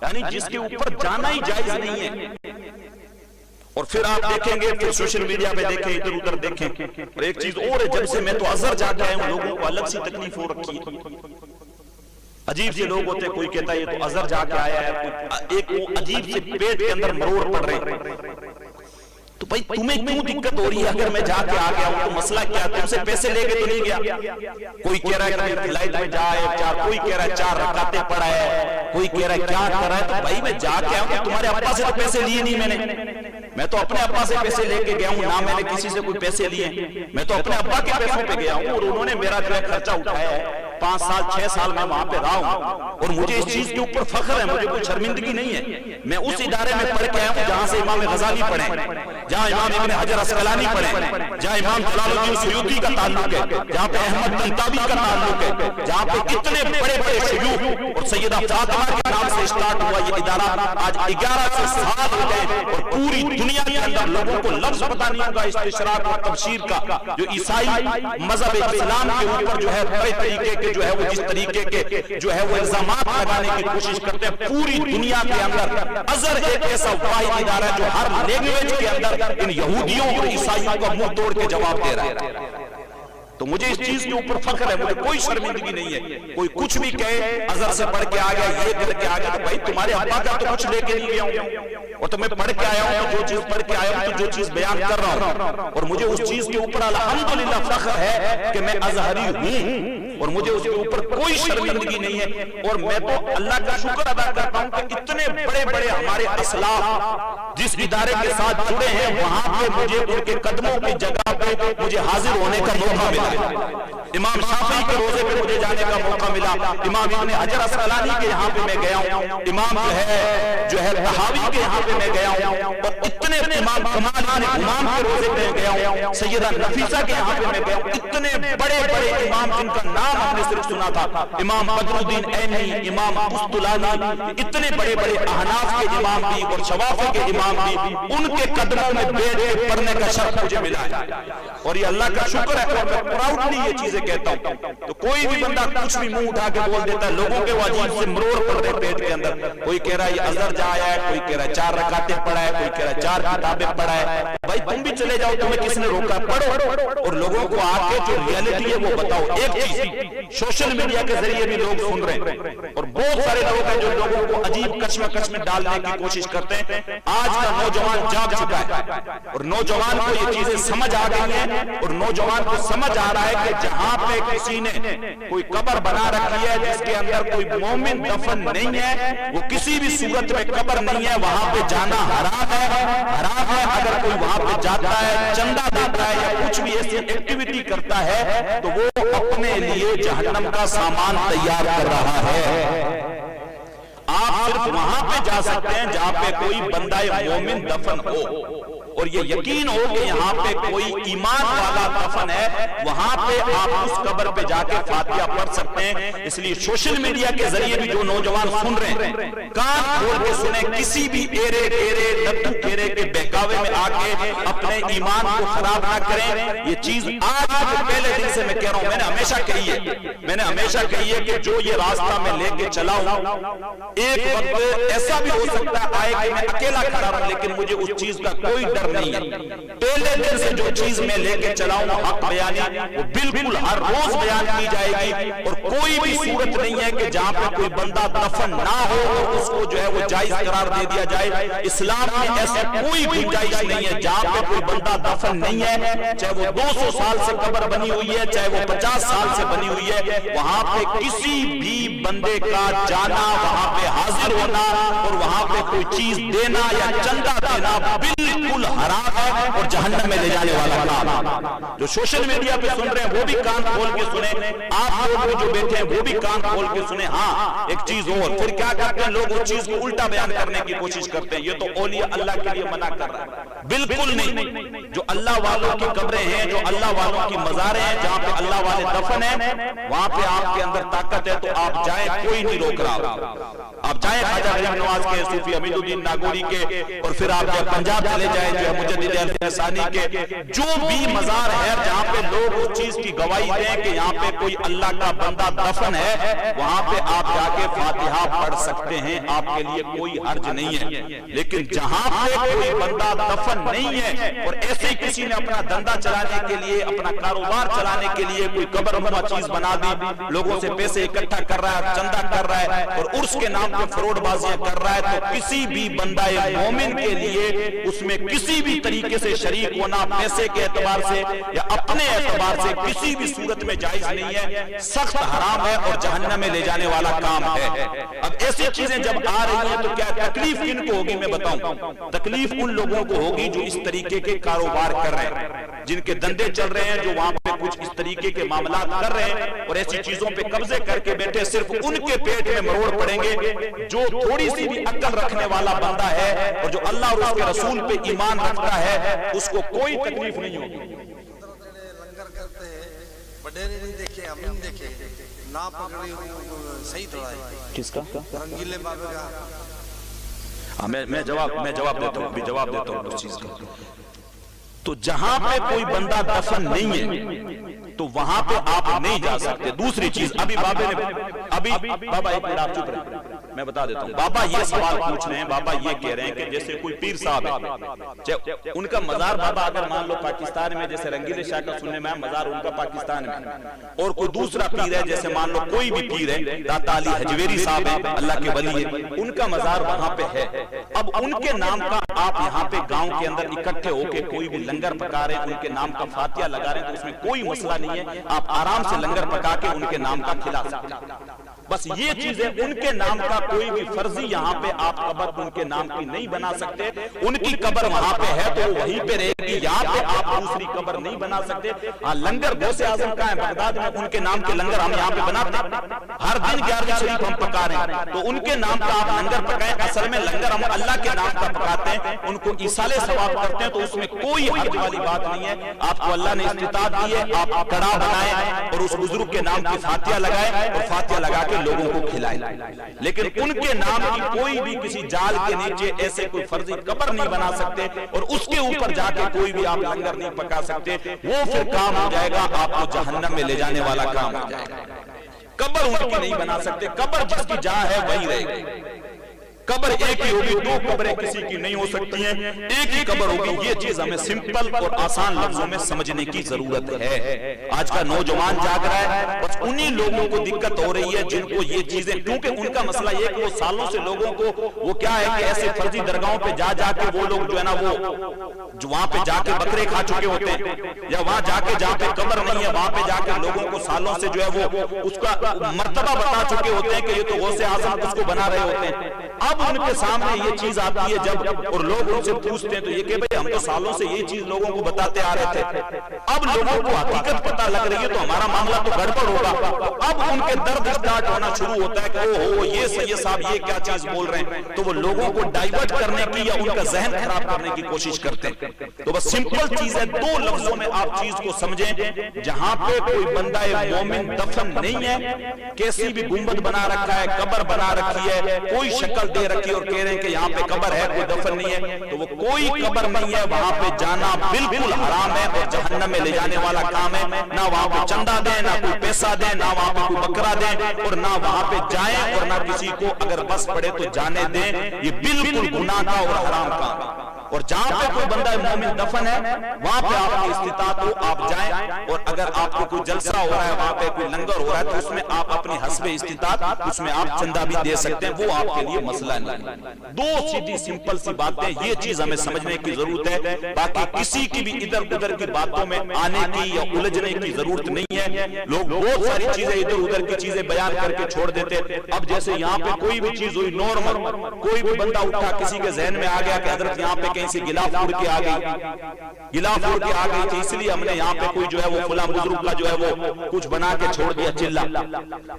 Speaker 1: یعنی جس کے اوپر جانا ہی جائز نہیں ہے۔ اور پھر آپ دیکھیں گے، پھر سوشل میڈیا پہ دیکھیں، ادھر ادھر دیکھیں، اور ایک چیز اور ہے، جب سے میں تو ازہر جا کے آیا ہوں لوگوں کو الگ سی تکلیف ہو رکھی ہے۔ عجیب سے لوگ ہوتے ہیں، کوئی کہتا ہے یہ تو ازہر جا کے آیا ہے، ایک وہ عجیب سے پیٹ کے اندر مروڑ پڑ رہے ہیں۔ تو بھائی تمہیں کیوں دقت ہو رہی ہے؟ اگر میں جا کے آ گیا ہوں تو مسئلہ کیا؟ تم سے پیسے لے کے تو نہیں گیا؟ کوئی کہہ رہا ہے کہ لائٹ میں جائے، کوئی کہہ رہا ہے 4 رکعتیں پڑھا ہے، کوئی کہہ رہا ہے کیا کر رہا ہے۔ تو بھائی میں جا کے آؤں تو تمہارے ابا سے تو پیسے لیے نہیں، میں تو اپنے ابا سے پیسے لے کے گیا ہوں، نہ میں نے کسی سے کوئی پیسے لیے، میں تو اپنے ابا کے پیسوں پہ گیا ہوں، اور انہوں نے میرا جو ہے خرچہ اٹھایا ہے۔ 5 سال 6 سال میں وہاں پہ رہا ہوں، اور مجھے اس چیز کے اوپر فخر ہے، مجھے کوئی شرمندگی نہیں ہے۔ میں اس ادارے میں پڑھ کے آیا ہوں جہاں سے امام غزالی پڑھے، جہاں امام ابن حجر اسقلانی پڑھے، جہاں امام جلال الدین سیوطی کا تعلق ہے، جہاں پہ احمد طنطاوی کا تعلق ہے، جہاں پہ کتنے بڑے بڑے شیوخ، اور سیدہ فاطمہ کے نام سے اسٹارٹ ہوا یہ ادارہ، آج 1100 سال ہو گئے، اور پوری دنیا کے اندر لوگوں کو لفظ پتہ نہیں ہوگا استشراق اور تبشیر کا، جو عیسائی مذہب اسلام کے اوپر جو ہے بڑے طریقے کے جو ہے وہ جس طریقے کے جو ہے وہ الزامات لگانے کی کوشش کرتے ہیں، پوری دنیا کے اندر ازہر ایک ایسا واحد ادارہ ہے جو ہر لینگویج کے اندر ان یہودیوں اور عیسائیوں کا منہ توڑ کے جواب دے رہا ہے۔ تو مجھے اس چیز کے اوپر فخر ہے، مجھے کوئی شرمندگی نہیں ہے۔ کوئی کچھ بھی کہے ازہر سے پڑھ کے آ گیا، یہ کر کے آ گیا، تو بھائی تمہارے ابا کا تو کچھ لے کے نہیں گیا ہوں، اور تو میں پڑھ کے آیا ہوں، جو چیز پڑھ کے آیا ہوں، تو جو چیز بیان کر رہا ہوں، اور مجھے اس چیز کے اوپر الحمدللہ فخر ہے کہ میں ازہری ہوں، اور مجھے اس کے اوپر کوئی شرمندگی نہیں ہے۔ اور میں تو اللہ کا شکر ادا کرتا ہوں کہ اتنے بڑے بڑے ہمارے اسلاف جس ادارے کے ساتھ جڑے ہیں، وہاں پہ مجھے ان کے قدموں کی جگہ پہ مجھے حاضر ہونے کا موقع ملا۔ امام شافعی کے روزے پہ مجھے جانے کا موقع ملا، امام ابن حجر اسقلانی کے یہاں پہ میں گیا ہوں، امام جو ہے طحاوی کے یہاں پہ میں گیا ہوں، اور اتنے امام کمال امام کے روزے پہ گیا ہوں، سیدہ نفیسہ کے یہاں پہ میں گیا ہوں، اتنے بڑے بڑے امام جن کا نام ہم نے صرف سنا تھا، امام بدر الدین عینی، امام قسطلانی، اتنے بڑے بڑے احناف کے امام بھی اور شوافی کے امام بھی، ان کے قدموں میں بیٹھ کے پڑھنے کا شرف مجھے ملا ہے، اور یہ اللہ کا شکر ہے، اور میں پراؤڈلی یہ چیزیں کہتا ہوں۔ تو کوئی بھی بندہ کچھ بھی منہ اٹھا کے بول دیتا ہے، لوگوں کے عجیب سے مروڑ پڑ رہے پیٹ کے اندر، کوئی کہہ رہا ہے یہ ازہر جا آیا ہے، کوئی کہہ رہا ہے 4 رکعتیں پڑھا ہے، کوئی کہہ رہا ہے 4 کتابیں پڑھا ہے۔ بھائی تم بھی چلے جاؤ، تمہیں کس نے روکا؟ پڑھو، اور لوگوں کو آ کے جو ریئلٹی ہے وہ بتاؤ۔ ایک چیز سوشل میڈیا کے ذریعے بھی لوگ سن رہے ہیں، اور بہت سارے لوگ ہیں جو لوگوں کو عجیب کشمکش میں ڈالنے کی کوشش کرتے ہیں۔ آج کا نوجوان جاگ چکا ہے، اور نوجوان کو یہ چیزیں سمجھ آ گئی ہیں، اور نوجوان کو سمجھ آ رہا ہے کہ جہاں پہ کسی نے کوئی قبر بنا رکھی ہے جس کے اندر کوئی مومن دفن نہیں ہے، وہ کسی بھی صورت میں قبر نہیں ہے، وہاں پہ جانا حرام ہے۔ حرام ہے اگر کوئی وہاں پہ جاتا ہے، چندہ دیتا ہے یا کچھ بھی ایسی ایکٹیویٹی کرتا ہے، تو وہ اپنے لیے جہنم کا سامان تیار کر رہا ہے۔ آپ صرف وہاں پہ جا سکتے ہیں جہاں پہ کوئی بندہ مومن دفن ہو۔ اور یہ یقین ہو کہ یہاں پہ کوئی ایمان والا دفن ہے، وہاں پہ آپ اس قبر پہ جا کے فاتحہ پڑھ سکتے ہیں۔ اس لیے سوشل میڈیا کے ذریعے بھی جو نوجوان سن رہے ہیں، کان کھول کے سنیں، کسی بھی ایرے ٹیرے لڈو کھیرے کے بہکاوے میں آ کے اپنے ایمان کو خراب نہ کریں۔ یہ چیز آج کے پہلے دن سے میں کہہ رہا ہوں، میں نے ہمیشہ کہی ہے کہ جو یہ راستہ میں لے کے چلا ہوں، ایک وقت ایسا بھی ہو سکتا ہے کہ میں اکیلا کھڑا رہوں، لیکن مجھے اس چیز کا کوئی ڈر نہیں ہے۔ پہلے دن سے جو چیز میں لے کے چلا ہوں حق بیانی، وہ بالکل ہر روز بیان کی جائے گی، اور کوئی بھی صورت نہیں ہے کہ جہاں پہ کوئی بندہ دفن نہ ہو اور اس کو جو ہے وہ جائز قرار دے دیا جائے۔ اسلام میں ایسا کوئی گنجائش نہیں ہے جہاں پہ کوئی بندہ دفن نہیں ہے، چاہے وہ 200 سال سے قبر بنی ہوئی ہے، چاہے وہ 50 سال سے بنی ہوئی ہے، وہاں پہ کسی بھی بندے کا جانا، وہاں پہ حاضر ہونا اور وہاں پہ کوئی چیز دینا یا چندہ دینا بالکل حرام ہے اور جہنم میں لے جانے والا کام۔ جو سوشل میڈیا پہ سن رہے ہیں وہ بھی کان کھول کے سنیں، آپ لوگ جو بیٹھے ہیں وہ بھی کان کھول کے سنیں۔ ہاں ایک چیز اور، پھر کیا کرتے ہیں لوگ اس چیز کو الٹا بیان کرنے کی کوشش کرتے ہیں، یہ تو اولیاء اللہ کے لیے منع کر رہا ہے، بالکل نہیں۔ جو اللہ والوں کی قبریں ہیں، جو اللہ والوں کی مزاریں ہیں، جہاں پہ اللہ والے دفن ہیں، وہاں پہ آپ کے اندر طاقت ہے تو آپ جائیں، کوئی نہیں روک رہا۔ آپ جائیں خواجہ غریب نواز کے، صوفی حمید الدین ناگوری کے، اور پھر آپ پنجاب چلے جائیں جو مجدد الفسانی کے، جو بھی مزار ہے جہاں پہ لوگ اس چیز کی گواہی دیں کہ یہاں پہ کوئی اللہ کا بندہ دفن ہے، وہاں پہ آپ جا کے فاتحہ پڑھ سکتے ہیں، آپ کے لیے کوئی حرج نہیں ہے۔ لیکن جہاں پہ کوئی بندہ دفن نہیں ہے اور ایسے ہی کسی نے اپنا دھندا چلانے کے لیے، اپنا کاروبار چلانے کے لیے کوئی قبر نما چیز بنا دی، لوگوں سے پیسے اکٹھا کر رہا ہے، چندہ کر رہا ہے اور عرس کے نام پہ فروڈ بازیاں کر رہا ہے، تو کسی بھی بندہ مومن کے لیے اس میں کسی بھی طریقے سے شریک ہونا، پیسے کے اعتبار سے یا اپنے اعتبار سے کسی بھی صورت میں جائز نہیں ہے، سخت حرام ہے اور جہنم میں لے جانے والا کام ہے۔ اب ایسی چیزیں جب آ رہی ہیں تو کیا تکلیف کن کو ہوگی میں بتاؤں؟ تکلیف ان لوگوں کو ہوگی جو اس طریقے کے کاروبار کر رہے ہیں، جن کے دندے چل رہے ہیں، جو وہاں پہ کچھ اس طریقے کے معاملات کر رہے ہیں اور ایسی چیزوں پہ قبضے کر کے بیٹھے، صرف ان کے پیٹ میں مروڑ پڑیں گے۔ جو تھوڑی سی بھی عقل رکھنے والا بندہ ہے اور جو اللہ اور اس کے رسول پہ ایمان رکھتا ہے، اس کو کوئی تکلیف نہیں ہوگی۔
Speaker 2: لنگر کرتے ہیں، بڈیرے نہیں دیکھے، ہم نہیں دیکھے، نہ پکڑی صحیح تھوڑا ہے
Speaker 1: کس کا؟
Speaker 2: رنگیلے بابے کا۔
Speaker 1: میں جواب دیتا ہوں اس چیز کا۔ تو جہاں پہ کوئی بندہ دفن نہیں ہے تو وہاں پہ آپ نہیں جا سکتے۔ دوسری چیز، بابا ایک منٹ آپ چپ رہے، میں بتا دیتا ہوں۔ بابا یہ سوال پوچھ رہے ہیں، بابا یہ کہہ رہے ہیں کہ جیسے کوئی پیر صاحب ہے، ان کا مزار بابا اگر مان لو پاکستان میں، جیسے رنگیلے شاہ کا سننے میں مزار ان کا پاکستان میں، اور کوئی دوسرا پیر ہے، جیسے مان لو کوئی بھی پیر ہے، داتا علی حجویری صاحب ہے، اللہ کے ولی ہے، ان کا مزار وہاں پہ ہے۔ اب ان کے نام کا آپ یہاں پہ گاؤں کے اندر اکٹھے ہو کے کوئی بھی لنگر پکا رہے ہیں، ان کے نام کا فاتحہ لگا رہے ہیں، تو اس میں کوئی مسئلہ نہیں ہے، آپ آرام سے لنگر پکا کے ان کے نام کا کھلا سکتے ہیں۔ بس یہ چیزیں، ان کے نام کا کوئی بھی فرضی یہاں پہ آپ قبر ان کے نام کی نہیں بنا سکتے، ان کی قبر وہاں پہ ہے تو وہیں پہ رہے گی، یہاں پہ آپ دوسری قبر نہیں بنا سکتے۔ لنگر غوث اعظم کا ہے بغداد میں، ان کے نام کے لنگر ہم یہاں پہ بناتے ہیں، ہر دن 11 شریف ہم پکا رہے ہیں، تو ان کے نام کا آپ لنگر پکائیں۔ اصل میں لنگر ہم اللہ کے نام کا پکاتے ہیں، ان کو ایصال ثواب کرتے ہیں، تو اس میں کوئی حرج والی بات نہیں ہے۔ آپ کو اللہ نے استطاعت دی ہے، آپ کڑا بنائیں اور اس بزرگ کے نام کی فاتحہ لگائیں اور فاتحہ لگا کے لوگوں کو کھلائیں، لیکن ان کے نام کی کوئی بھی کسی جال کے نیچے ایسے کوئی فرضی قبر نہیں بنا سکتے اور اس کے اوپر جا کے کوئی بھی آپ لنگر نہیں پکا سکتے۔ وہ پھر کام ہو جائے گا آپ کو جہنم میں لے جانے والا کام ہو جائے گا۔ قبر ان کی نہیں بنا سکتے، قبر جس کی جہاں ہے وہی رہے گی۔ قبر ایک ہی ہوگی، دو قبریں کسی کی نہیں ہو سکتی ہیں، ایک ہی قبر ہوگی۔ یہ چیز ہمیں سمپل اور آسان لفظوں میں سمجھنے کی ضرورت ہے۔ آج کا نوجوان جاگ رہا ہے، بس انہی لوگوں کو دقت ہو رہی ہے جن کو یہ چیزیں، کیونکہ ان کا مسئلہ یہ کہ وہ سالوں سے لوگوں کو وہ کیا ہے کہ ایسے فرضی درگاہوں پہ جا کے وہ لوگ جو ہے نا وہ جو وہاں پہ جا کے بکرے کھا چکے ہوتے ہیں، یا وہاں جا کے جہاں پہ قبر نہیں ہے وہاں پہ جا کے لوگوں کو سالوں سے جو ہے وہ اس کا مرتبہ بتا چکے ہوتے ہیں کہ یہ تو غوث اعظم اس کو بنا رہے ہوتے ہیں۔ اب ان کے سامنے یہ چیز آتی ہے جب اور لوگ ان سے پوچھتے ہیں تو یہ کہ بھئی ہم تو سالوں سے یہ چیز لوگوں کو بتاتے آ رہے تھے، اب لوگوں کو حقیقت پتہ لگ رہی ہے تو ہمارا معاملہ تو گڑبڑ ہوگا. اب ان کے درد اسٹارٹ ہونا شروع ہوتا ہے کہ اوہ یہ سید صاحب یہ کیا چیز بول رہے ہیں، تو وہ لوگوں کو ڈائیورٹ کرنے کی یا ان کا ذہن خراب کرنے کی کوشش کرتے ہیں. تو بس سمپل چیز ہے، دو لفظوں میں آپ چیز کو سمجھیں. جہاں پہ کوئی بندہ مومن دفن نہیں ہے، کیسی بھی گنبد بنا رکھا ہے، قبر بنا رکھی ہے، کوئی شکل دے رکھی اور کہہ رہے ہیں کہ یہاں پہ قبر ہے کوئی دفن نہیں ہے، تو وہ کوئی قبر نہیں ہے، وہاں پہ جانا بالکل حرام ہے اور جہنم میں لے جانے والا کام ہے. نہ وہاں پہ چندہ دیں، نہ کوئی پیسہ دیں، نہ وہاں پہ کوئی بکرا دیں، اور نہ وہاں پہ جائیں، اور نہ کسی کو اگر بس پڑے تو جانے دیں. یہ بالکل گناہ کا اور حرام کا. اور جہاں پہ کوئی بندہ مومن دفن ہے وہاں پہ آپ کی استطاعت ہو آپ جائیں، اور اگر آپ کو کوئی جلسہ ہو رہا ہے، وہاں پہ کوئی لنگر ہو رہا ہے، تو اس میں آپ اپنی حسب استطاعت اس میں آپ چندہ بھی دے سکتے ہیں، وہ آپ کے لیے مسئلہ نہیں. دو سیدھی سمپل سی باتیں، یہ چیز ہمیں سمجھنے کی ضرورت ہے. باقی کسی کی بھی ادھر ادھر کی باتوں میں آنے کی یا الجھنے کی ضرورت نہیں ہے. لوگ بہت ساری چیزیں ادھر ادھر کی چیزیں بیان کر کے چھوڑ دیتے. اب جیسے یہاں پہ کوئی بھی چیز ہوئی نارمل، کوئی بھی بندہ اٹھا، کسی کے ذہن میں آ گیا کہ حضرت یہاں پہ کہیں سے غلاف اڑ کے آ گئی تھی، اس لیے ہم نے یہاں پہ کوئی جو ہے وہ فلاں بزرگ کا جو ہے وہ کچھ بنا کے چھوڑ دیا چلا.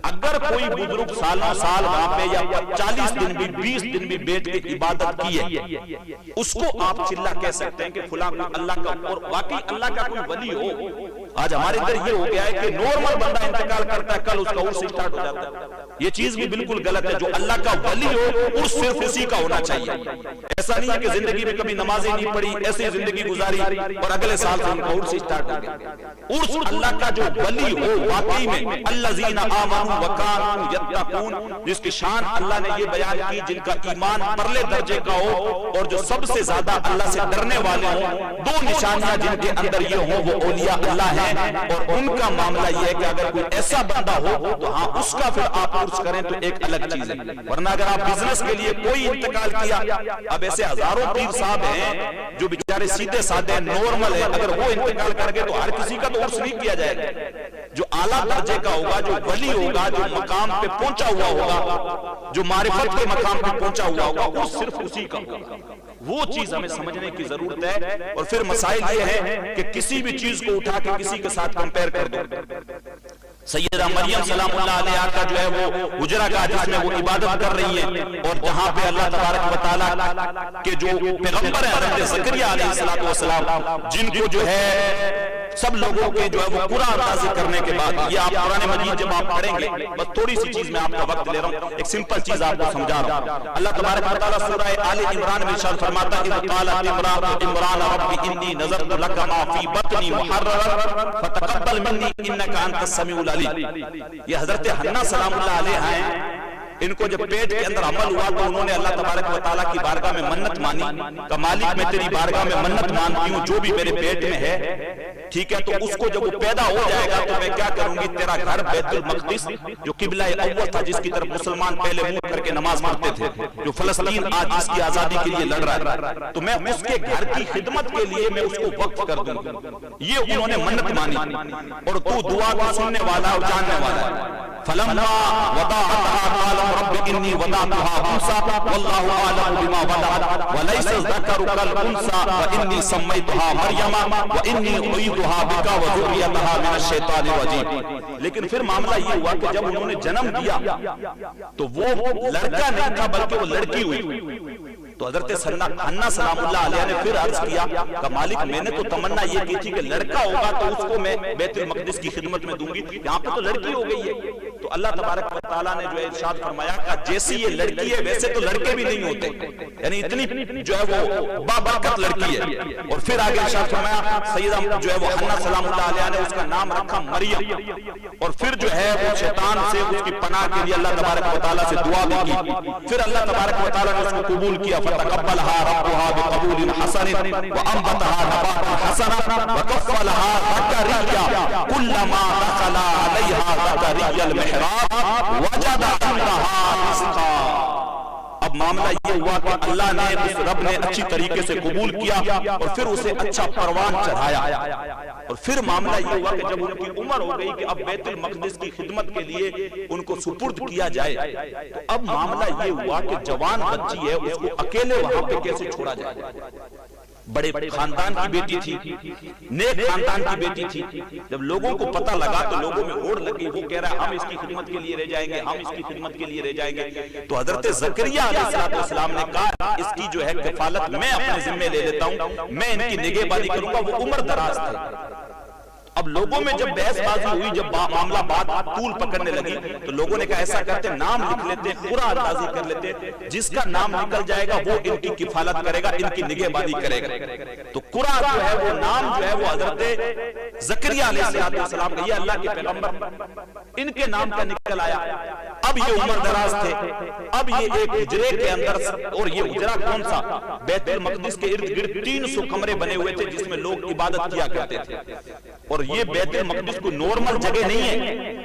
Speaker 1: اگر کوئی بزرگ سالوں سال وہاں پہ یا 40 دن بھی 20 دن بھی بیٹھ کے عبادت کی ہے، اس کو آپ چلا کہہ سکتے ہیں کہ فلاں اللہ کا، اور واقعی اللہ کا کوئی ولی ہو. آج ہمارے ادھر یہ ہو گیا ہے کہ نارمل بندہ انتقال کرتا ہے، کل اس کا عرس اسٹارٹ ہو جاتا ہے. یہ چیز بھی بالکل غلط ہے. جو اللہ کا ولی ہو عرس صرف اسی کا ہونا چاہیے. ایسا نہیں ہے کہ زندگی میں کبھی نمازیں نہیں پڑھی، ایسی زندگی گزاری اور اگلے سال سے ان کا عرس اسٹارٹ ہو گیا. عرس اللہ کا جو ولی ہو واقعی میں الذین آمنوا وکانوا یتقون، جس کی شان اللہ نے یہ بیان کی جن کا ایمان پرلے درجے کا ہو اور جو سب سے زیادہ اللہ سے ڈرنے والے ہوں. دو نشانیاں جن کے اندر یہ ہوں وہ اولیاء اللہ ہیں، اور ان کا معاملہ یہ ہے کہ اگر کوئی ایسا بندہ ہو تو ہاں اس کا پھر آپ عرس کریں تو ایک الگ چیز ہے. ورنہ اگر آپ بزنس کے لیے کوئی انتقال کیا، اب ایسے ہزاروں پیر صاحب ہیں جو بیچارے سیدھے سادے نارمل ہیں، اگر وہ انتقال کر گئے تو ہر کسی کا تو عرس نہیں کیا جائے گا. جو اعلیٰ درجے کا ہوگا، جو ولی ہوگا، جو مقام پہ پہنچا ہوا ہوگا، جو معرفت کے مقام پہ پہنچا ہوا ہوگا، وہ صرف اسی کا ہوگا. وہ چیز ہمیں سمجھنے کی ضرورت ہے. اور پھر مسائل یہ ہے کہ کسی بھی چیز کو اٹھا کے کسی کے ساتھ کمپیر کر دو. سیدہ مریم سلام اللہ علیہا کا جو ہے وہ حجرہ کا جس میں وہ عبادت کر رہی ہیں، اور جہاں پہ اللہ تبارک و تعالیٰ کے جو پیغمبر ہیں حضرت زکریا علیہ السلام، جن کو جو ہے سب لوگوں کے جو ہے وہ قرآن نازل کرنے کے بعد، یہ آپ قرآن مجید جب آپ پڑھیں گے، بس تھوڑی سی چیز میں آپ کا وقت لے رہا ہوں، ایک سمپل چیز آپ کو سمجھا رہا ہوں. اللہ تبارک و تعالیٰ سورہ آل عمران میں ارشاد فرماتا ہے اذ قالت عمران رب انی نذرت لک ما فی بطنی محررا فتقبل منی انک انت السمیع العلیم. یہ حضرت حنہ سلام اللہ علیہا ہیں. ان کو جب پیٹ کے اندر عمل ہوا تو انہوں نے اللہ تبارک و تعالیٰ کی بارگاہ میں منت مانی کہ مالک میں تیری بارگاہ میں منت مانتی ہوں جو بھی میرے پیٹ میں ہے، ٹھیک ہے، تو اس کو جب وہ پیدا ہو جائے گا تو میں کیا کروں گی، تیرا گھر بیت المقدس جو قبلہ اول تھا جس کی طرف مسلمان پہلے منہ کر کے نماز پڑھتے تھے، جو فلسطین آج اس کی آزادی کے لیے لڑ رہا ہے، تو میں اس کے گھر کی خدمت کے لیے میں اس کو وقف کر دوں گا. یہ انہوں نے منت مانی، اور تو دعا کو سننے والا اور جاننے والا ہے. فلما وضعتها قال رب انی وضعتها انثى والله اعلم بما وضعت وليس الذكر كالانثى وانی سميتها مریم وانی اعيذها بك وذريتها من الشيطان الرجيم. لیکن پھر معاملہ یہ ہوا کہ جب انہوں نے جنم دیا تو وہ لڑکا نہیں تھا بلکہ وہ لڑکی ہوئی. تو حضرت حنہ سلام اللہ علیہ نے پھر عرض کیا کہ مالک میں نے تو تمنا یہ کی تھی کہ لڑکا ہوگا تو اس کو میں بیت المقدس کی خدمت میں دوں گی، یہاں پہ تو لڑکی ہو گئی ہے. تو اللہ تبارک و تعالیٰ نے جو ہے ارشاد فرمایا کہ جیسی یہ لڑکی ہے ویسے تو لڑکے بھی نہیں ہوتے، یعنی اتنی جو ہے وہ بابرکت لڑکی ہے. اور پھر آگے ارشاد فرمایا سیدہ جو ہے وہ حنہ سلام اللہ علیہ نے اس کا نام رکھا مریم. اور پھر جو ہے وہ شیطان سے اس کی پناہ کے لیے اللہ تبارک و تعالیٰ سے دعا بھی کی. پھر اللہ تبارک و تعالیٰ نے اس کو قبول کیا، فتقبلها ربها بقبول حسن وانبتها نباتا حسنا وكفلها زكريا كلما دخل عليها زكريا المحراب وجد عندها رزقا. اب معاملہ یہ ہوا کہ اللہ نے اس رب نے اچھی طریقے سے قبول کیا اور پھر اسے اچھا پروان چڑھایا. اور پھر معاملہ یہ ہوا کہ جب ان کی عمر ہو گئی کہ اب بیت المقدس کی خدمت کے لیے ان کو سپرد کیا جائے، تو اب معاملہ یہ ہوا کہ جوان بچی ہے، اس کو اکیلے وہاں پہ کیسے چھوڑا جائے؟ بڑے خاندان کی بیٹی تھی، نیک خاندان کی بیٹی تھی. جب لوگوں کو پتہ لگا تو لوگوں میں ہوڑ لگی، وہ کہہ رہا ہے ہم اس کی خدمت کے لیے رہ جائیں گے، ہم اس کی خدمت کے لیے رہ جائیں گے. تو حضرت زکریا علیہ السلام نے کہا اس کی جو ہے کفالت میں اپنے ذمہ لے لیتا ہوں، میں ان کی نگہبانی کروں گا. وہ عمر دراز تھے. اب لوگوں میں جب بحث بازی ہوئی، جب معاملہ بات طول پکڑنے لگی، تو لوگوں نے کہا ایسا کرتے نام لکھ لیتے، قرعہ اندازی کر لیتے، جس کا نام نکل جائے گا وہ ان کی کفالت کرے گا، ان کی نگہبانی کرے گا. تو قرعہ جو ہے وہ نام جو ہے وہ حضرت زکریا علیہ السلام کا، یہ اللہ کے پیغمبر، ان کے نام کا نکل آیا. اب یہ عمر دراز تھے، اب یہ ایک حجرے کے اندر، اور یہ حجرہ کون سا؟ بیت المقدس کے ارد گرد 300 کمرے بنے ہوئے تھے جس میں لوگ عبادت کیا کرتے تھے. اور یہ بیت المقدس کو نارمل جگہ نہیں ہے،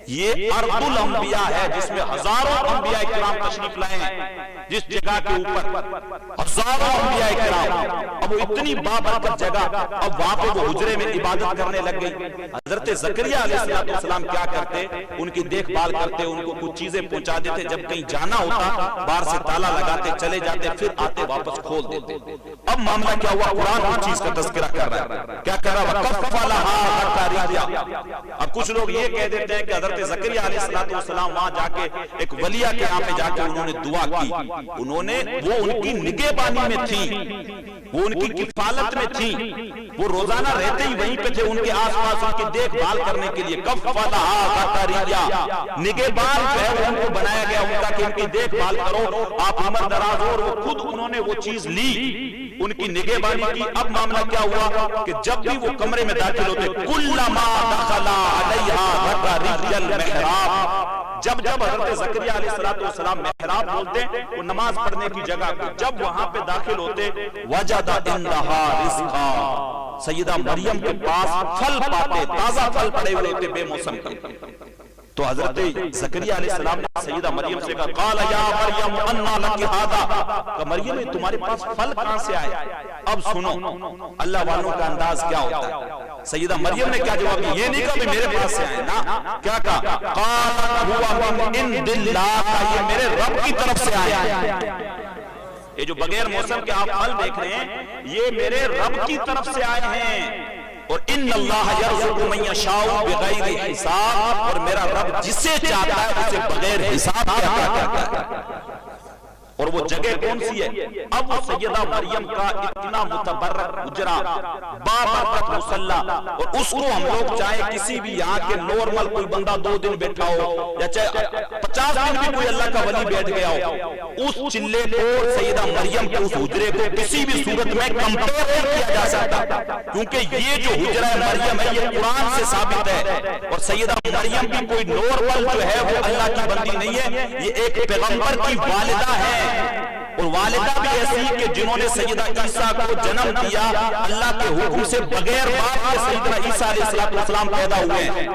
Speaker 1: یہ ارض الانبیاء ہے جس میں ہزاروں انبیاء کرام تشریف لائے ہیں. جس جگہ کے اوپر ہزاروں انبیاء کرام، اب وہ اتنی بابرکت جگہ، اب وہاں پہ وہ حجرے میں عبادت کرنے لگ گئی. حضرت زکریا علیہ السلام کیا کرتے؟ ان کی دیکھ بھال کرتے، ان کو کچھ چیزیں پہنچا دیتے. جب کہیں جانا ہوتا باہر سے تالا لگاتے، چلے جاتے، پھر آتے واپس کھول دیتے. اب معاملہ کیا ہوا؟ قرآن اس چیز کا تذکرہ کر رہا ہے. کیا کر رہا ہے؟ وَكَفَّلَهَا زَكَرِيَّا. اب کچھ لوگ یہ کہہ دیتے ہیں کہ حضرت زکریا علیہ السلام وہاں جا کے ایک ولیہ کے یہاں پہ جا کے انہوں نے دعا کی، انہوں نے، وہ ان کی نگہبانی میں تھی، وہ ان کی کفالت میں تھی، وہ روزانہ رہتے ہی وہیں پہ تھے، ان کے آس پاس ان کی دیکھ بھال کرنے کے لیے. کفلہا زکریا، نگہبان جو ہے ان کو بنایا گیا ان کا کہ ان کی دیکھ بھال کرو، آپ عمر دراز ہو. اور وہ خود انہوں نے وہ چیز لی، ان کی نگہبانی کی. اب معاملہ کیا ہوا کہ جب بھی وہ کمرے میں داخل ہوتے، کلما دخل علیہا زکریا المحراب، جب حضرت زکریا علیہ السلام محراب بولتے ہیں وہ نماز پڑھنے کی جگہ کو، جب وہاں پہ داخل ہوتے، وجد عندہا رزقا، سیدہ مریم کے پاس پھل پاتے، تازہ پھل پڑے ہوئے ہوتے بے موسم کے. تو حضرت زکریا علیہ السلام نے سیدہ مریم سے کہا، قال یا مریم انا لکی ھذا، کہ مریم تمہارے پاس پھل کہاں سے آئے؟ اب سنو اللہ والوں کا انداز کیا ہوتا ہے. سیدہ مریم نے کیا جواب دیا؟ یہ نہیں کہا کہ میرے پاس سے آئے نا، کیا کہا؟ قال هو من عند اللہ، یہ میرے رب کی طرف سے آئے ہیں. یہ جو بغیر موسم کے آپ پھل دیکھ رہے ہیں، یہ میرے رب کی طرف سے آئے ہیں. اور ان اللہ یرزق من یشاء بغیر حساب، اور میرا رب جسے چاہتا ہے اسے بغیر حساب عطا کرتا ہے. اور وہ جگہ کون سی ہے؟ اب وہ سیدہ مریم کا اتنا متبرک حجرہ، بابرکت مصلی، اور اس کو ہم لوگ چاہے کسی بھی یہاں کے نارمل کوئی بندہ 2 دن بیٹھا ہو، یا چاہے 50 دن بھی کوئی اللہ کا ولی بیٹھ گیا ہو، اس چلے کو، سیدہ مریم کے اس حجرے کو کسی بھی صورت میں کمپیئر نہیں کیا جا سکتا. کیونکہ یہ جو حجرہ مریم ہے یہ قرآن سے ثابت ہے، اور سیدہ مریم بھی کوئی نارمل جو ہے وہ اللہ کی بندی نہیں ہے، یہ ایک پیغمبر کی والدہ ہے. اور والدہ بھی ایسی کہ جنہوں نے سیدہ عیسیٰ کو جنم دیا اللہ کے حکم سے، بغیر باپ کے سیدنا عیسیٰ علیہ السلام پیدا ہوئے ہیں.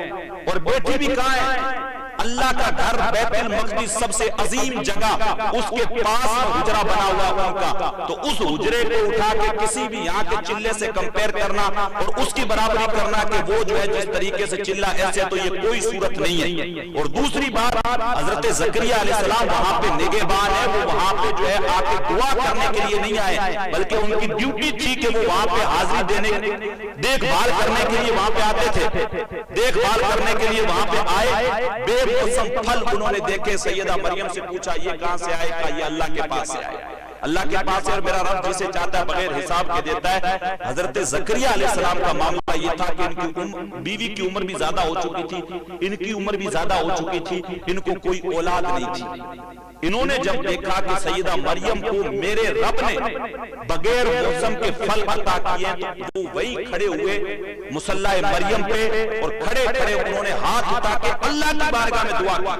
Speaker 1: اور بیٹی بھی کہاں ہے؟ اللہ کا گھر بیت المقدس سب سے عظیم جگہ، اس کے پاس حجرہ بنا ہوا ان کا. تو اس حجرے کو اٹھا کے کسی بھی یہاں کے چلے سے کمپیر کرنا اور اس کی برابری کرنا کہ وہ جو ہے جس طریقے سے چلہ ایسے، تو یہ کوئی صورت نہیں ہے. اور دوسری بات، حضرت زکریا علیہ السلام وہاں پہ نگہبان ہے، وہ وہاں پہ جو ہے آ کے دعا کرنے کے لیے نہیں آئے، بلکہ ان کی ڈیوٹی تھی کہ وہ وہاں پہ حاضری دینے، دیکھ بھال کرنے کے لیے وہاں پہ آتے تھے. دیکھ بھال کرنے کے لیے وہاں پہ آئے، بے موسم پھل انہوں نے دیکھے. سیدہ مریم سے پوچھا یہ کہاں سے آئے؟ کہا یہ اللہ کے پاس سے آئے. اللہ کے پاس ہے، اور میرا رب جسے چاہتا ہے بغیر حساب کے دیتا ہے. حضرت زکریا علیہ السلام کا معاملہ یہ تھا کہ ان کی بیوی کی عمر بھی زیادہ ہو چکی تھی، ان کی عمر بھی زیادہ ہو چکی تھی، ان کو کوئی اولاد نہیں تھی. انہوں نے جب دیکھا کہ سیدہ مریم کو میرے رب نے بغیر موسم کے پھل عطا کیے، تو وہ وہی کھڑے ہوئے مصلی مریم پہ، اور کھڑے کھڑے انہوں نے ہاتھ اٹھا کے اللہ کی بارگاہ میں دعا کی.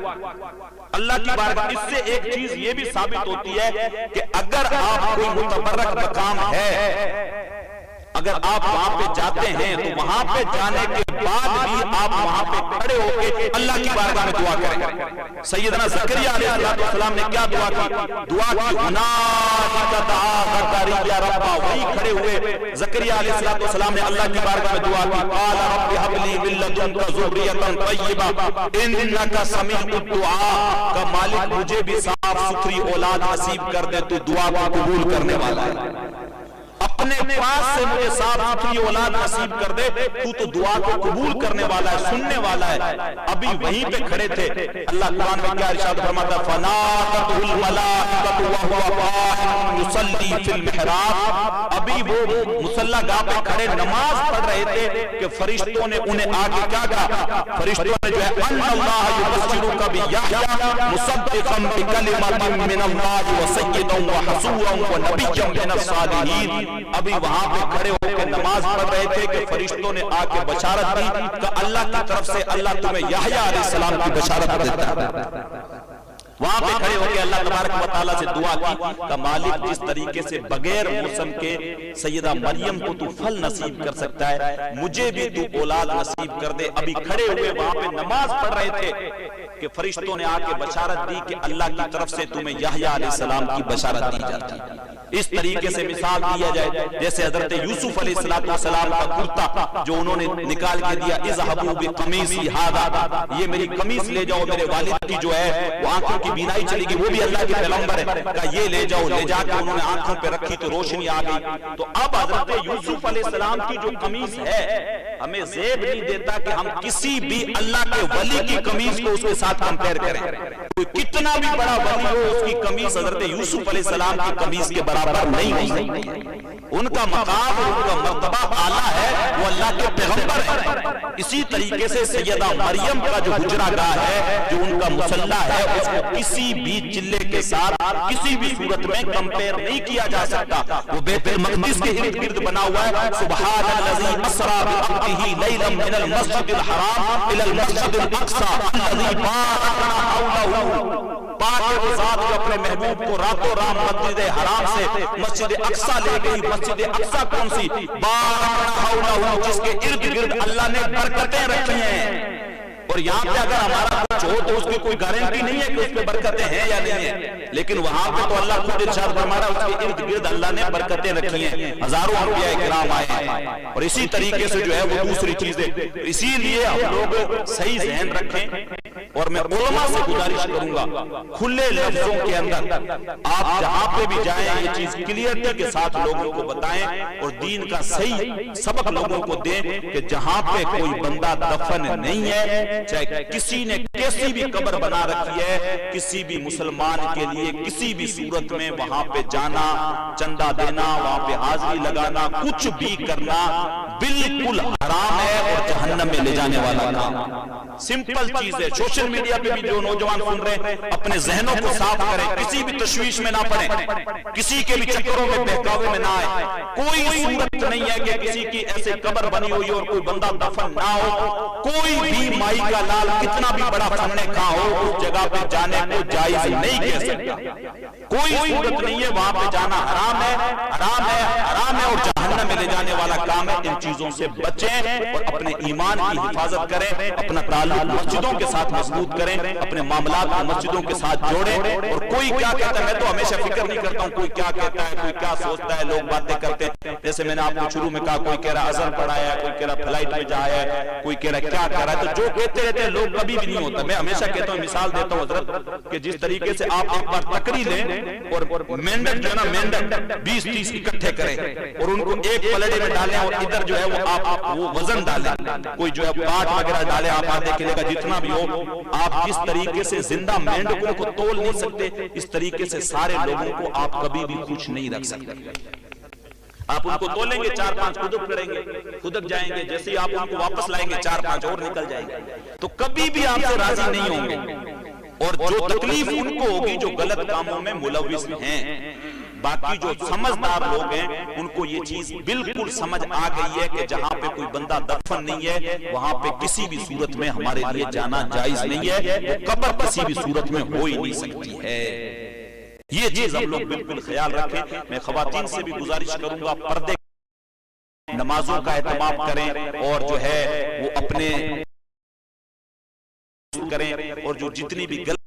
Speaker 1: اللہ کی بارگاہ. اس سے ایک چیز یہ بھی ثابت ہوتی ہے کہ اگر آپ کوئی متبرک مقام ہے، اگر آپ وہاں پہ جاتے ہیں تو وہاں پہ جانے کے بعد بھی آپ وہاں پہ کھڑے ہو کے اللہ کی بارگاہ میں دعا کریں. سیدنا زکریا علیہ السلام نے کیا دعا کی؟ دعا کی ہنالک دعا زکریا ربہ، وہی کھڑے ہوئے زکریا علیہ السلام نے اللہ کی بارگاہ میں دعا کی. قال رب هب لي من لدنك ذرية طيبة انك سميع الدعاء، کہ مالک مجھے بھی صاف ستھری اولاد نصیب کر دے، تو دعا کو قبول کرنے والا ہے. اپنے پاس سے مجھے صاف ستھری اولاد نصیب کر دے، تو دعا کو قبول کرنے والا ہے، سننے والا ہے. ابھی وہیں پہ کھڑے تھے. اللہ قرآن میں کیا ارشاد فرماتا ہے؟ فنادته الملائکۃ وهو قائم یصلی فی المحراب. ابھی وہ مصلی گاہ پہ کھڑے نماز پڑھ رہے تھے کہ فرشتوں نے انہیں آگے کیا کہا؟ فرشتوں نے جو ہے ان اللہ یبشرک بیحییٰ مصدقا بکلمۃ من اللہ وسیدا وحصورا ونبیا من الصالحین. ابھی وہاں پہ کھڑے ہو کے نماز پڑھ رہے تھے کہ فرشتوں نے آ کے بشارت دی کہ اللہ کی طرف سے اللہ تمہیں یحییٰ علیہ السلام کی بشارت دیتا ہے. وہاں پہ کھڑے ہو کے اللہ تبارک و تعالیٰ سے دعا کی کہ مالک جس طریقے سے بغیر موسم کے سیدہ مریم کو تو پھل نصیب کر سکتا ہے، مجھے بھی تو اولاد نصیب کر دے. ابھی کھڑے ہوئے وہاں پہ نماز پڑھ رہے تھے کہ فرشتوں نے آ کے بشارت دی کہ اللہ کی طرف سے تمہیں یحییٰ علیہ السلام کی بشارت دی جاتی ہے. اس طریقے سے مثال دیا جائے جیسے حضرت یوسف علیہ السلام کا کرتا جو انہوں نے نکال کے دیا، اذهبوا بقمیصی ھذا، یہ میری قمیص لے جاؤ، میرے والد کی جو ہے وہ آنکھوں کی بینائی چلی گئی، وہ بھی اللہ کے پیغمبر ہے، کہا یہ لے جاؤ. لے جا کے انہوں نے آنکھوں پہ رکھی تو روشنی آ گئی. تو اب حضرت یوسف علیہ السلام کی جو قمیص ہے ہمیں زیب نہیں دیتا کہ ہم کسی بھی اللہ کے ولی کی قمیص کو اس کے ساتھ کمپیئر کریں. کوئی کتنا بھی بڑا ولی ہو، اس کی قمیص حضرت یوسف علیہ السلام کی قمیص کے برابر نہیں ہو سکتی. ان کا مقام اور ان کا مرتبہ اعلیٰ ہے، وہ اللہ کے پیغمبر ہیں. اسی طریقے سے سیدہ مریم کا جو حجرہ گاہ ہے، جو ان کا مصلی ہے، اس کو کسی بھی چلے کے ساتھ کسی بھی صورت میں کمپیئر نہیں کیا جا سکتا. وہ بیت المقدس کے ارد گرد بنا ہوا ہے. سبحان الذی اسریٰ بعبدہ لیلا من المسجد الحرام الی المسجد الاقصی الذی بارکنا حولہ. پاک وہ ذات جو اپنے محبوب کو راتوں رات مسجد حرام سے مسجد اقصی لے گئی. مسجد اقصی کون سی؟ بارکنا حولہ، جس کے ارد گرد اللہ نے برکتیں رکھی ہیں. اور یہاں پہ اگر ہمارا کچھ ہو تو اس کی کوئی گارنٹی نہیں ہے کہ اس پہ برکتیں ہیں یا نہیں ہیں، لیکن وہاں پہ تو اللہ خود ارشاد فرما رہا ہے اس کے ارد گرد اللہ نے برکتیں رکھی ہیں. ہزاروں انبیاء کرام آئے ہیں. اور اسی طریقے سے جو ہے وہ دوسری چیزیں، اسی لیے ہم لوگ صحیح ذہن رکھیں. اور میں علماء سے گزارش کروں گا کھلے لفظوں کے اندر آپ جہاں پہ بھی جائیں یہ چیز کلیئرٹی کے ساتھ لوگوں کو بتائیں اور دین کا صحیح سبق لوگوں کو دیں کہ جہاں پہ کوئی بندہ دفن نہیں ہے، چاہے کسی نے کیسی بھی قبر بنا رکھی ہے، کسی بھی مسلمان کے لیے کسی بھی صورت میں وہاں پہ جانا، چندہ دینا، وہاں پہ حاضری لگانا، کچھ بھی کرنا بالکل حرام ہے اور جہنم میں لے جانے والا کام. سمپل چیز ہے. سوشل میڈیا پہ بھی جو نوجوان سن رہے ہیں اپنے ذہنوں کو صاف کریں، کسی بھی تشویش میں نہ پڑیں، کسی کے بھی چکروں میں بہکاوے میں نہ آئے. کوئی صورت نہیں ہے کہ کسی کی ایسے قبر بنی ہوئی اور کوئی بندہ دفن نہ ہو. کوئی بھی مائی کا لال کتنا بھی بڑا فن خواہ ہو اس جگہ پہ جانے کو جائز نہیں کہہ سکتا. کوئی صورت نہیں ہے، وہاں پہ جانا حرام ہے، حرام ہے، حرام ہے اور جہنم میں لے جانے والا کام ہے. ان چیزوں سے بچیں اور اپنے ایمان کی حفاظت کریں، اپنا تعلق مسجدوں کے ساتھ مضبوط کریں، اپنے معاملات کو مسجدوں کے ساتھ جوڑیں. اور کوئی کیا کہتا ہے، میں تو ہمیشہ فکر نہیں کرتا ہوں کوئی کیا کہتا ہے، کوئی کیا سوچتا ہے. لوگ باتیں کرتے ہیں، جیسے میں نے آپ کو شروع میں کہا، کوئی کہہ رہا اذان پڑھایا ہے، کوئی کہہ رہا فلائٹ میں جایا ہے، کوئی کہہ رہا کیا کر رہا ہے. تو جو کہتے رہتے ہیں لوگ کبھی بھی نہیں ہوتا. میں ہمیشہ کہتا ہوں، مثال دیتا ہوں حضرت کہ جس طریقے سے آپ ایک بار تکری لیں اور مینڈک جو ہے نا مینڈک 20-30 اکٹھے کریں اور ان کو ایک پلڑے میں ڈالیں اور ادھر جو ہے وہ آپ وہ وزن ڈالیں، کوئی جو ہے پاٹ وغیرہ ڈالیں، آپ دیکھیں گا جتنا بھی ہو. آپ جس طریقے سے زندہ مینڈکوں کو تول نہیں سکتے، اس طریقے سے سارے لوگوں کو آپ کبھی بھی خوش نہیں رکھ سکتے. آپ ان کو تولیں گے 4-5 خدک کریں گے، خدک جائیں گے، جیسے ہی آپ ان کو واپس لائیں گے 4-5 اور نکل جائیں گے. تو کبھی بھی آپ سے راضی نہیں ہوں گے. اور جو تکلیف ان کو ہوگی جو غلط کاموں میں ملوث ہیں. باقی جو سمجھدار لوگ ہیں ان کو یہ چیز بالکل سمجھ آ گئی ہے کہ جہاں پہ کوئی بندہ دفن نہیں ہے وہاں پہ کسی بھی صورت میں ہمارے لیے جانا جائز نہیں ہے. وہ قبر کسی بھی صورت میں ہو ہی نہیں سکتی ہے. یہ چیز ہم لوگ بالکل خیال رکھیں. میں خواتین سے بھی گزارش کروں گا پردے نمازوں کا اہتمام کریں اور جو ہے وہ اپنے کریں اور جو جتنی بھی غلط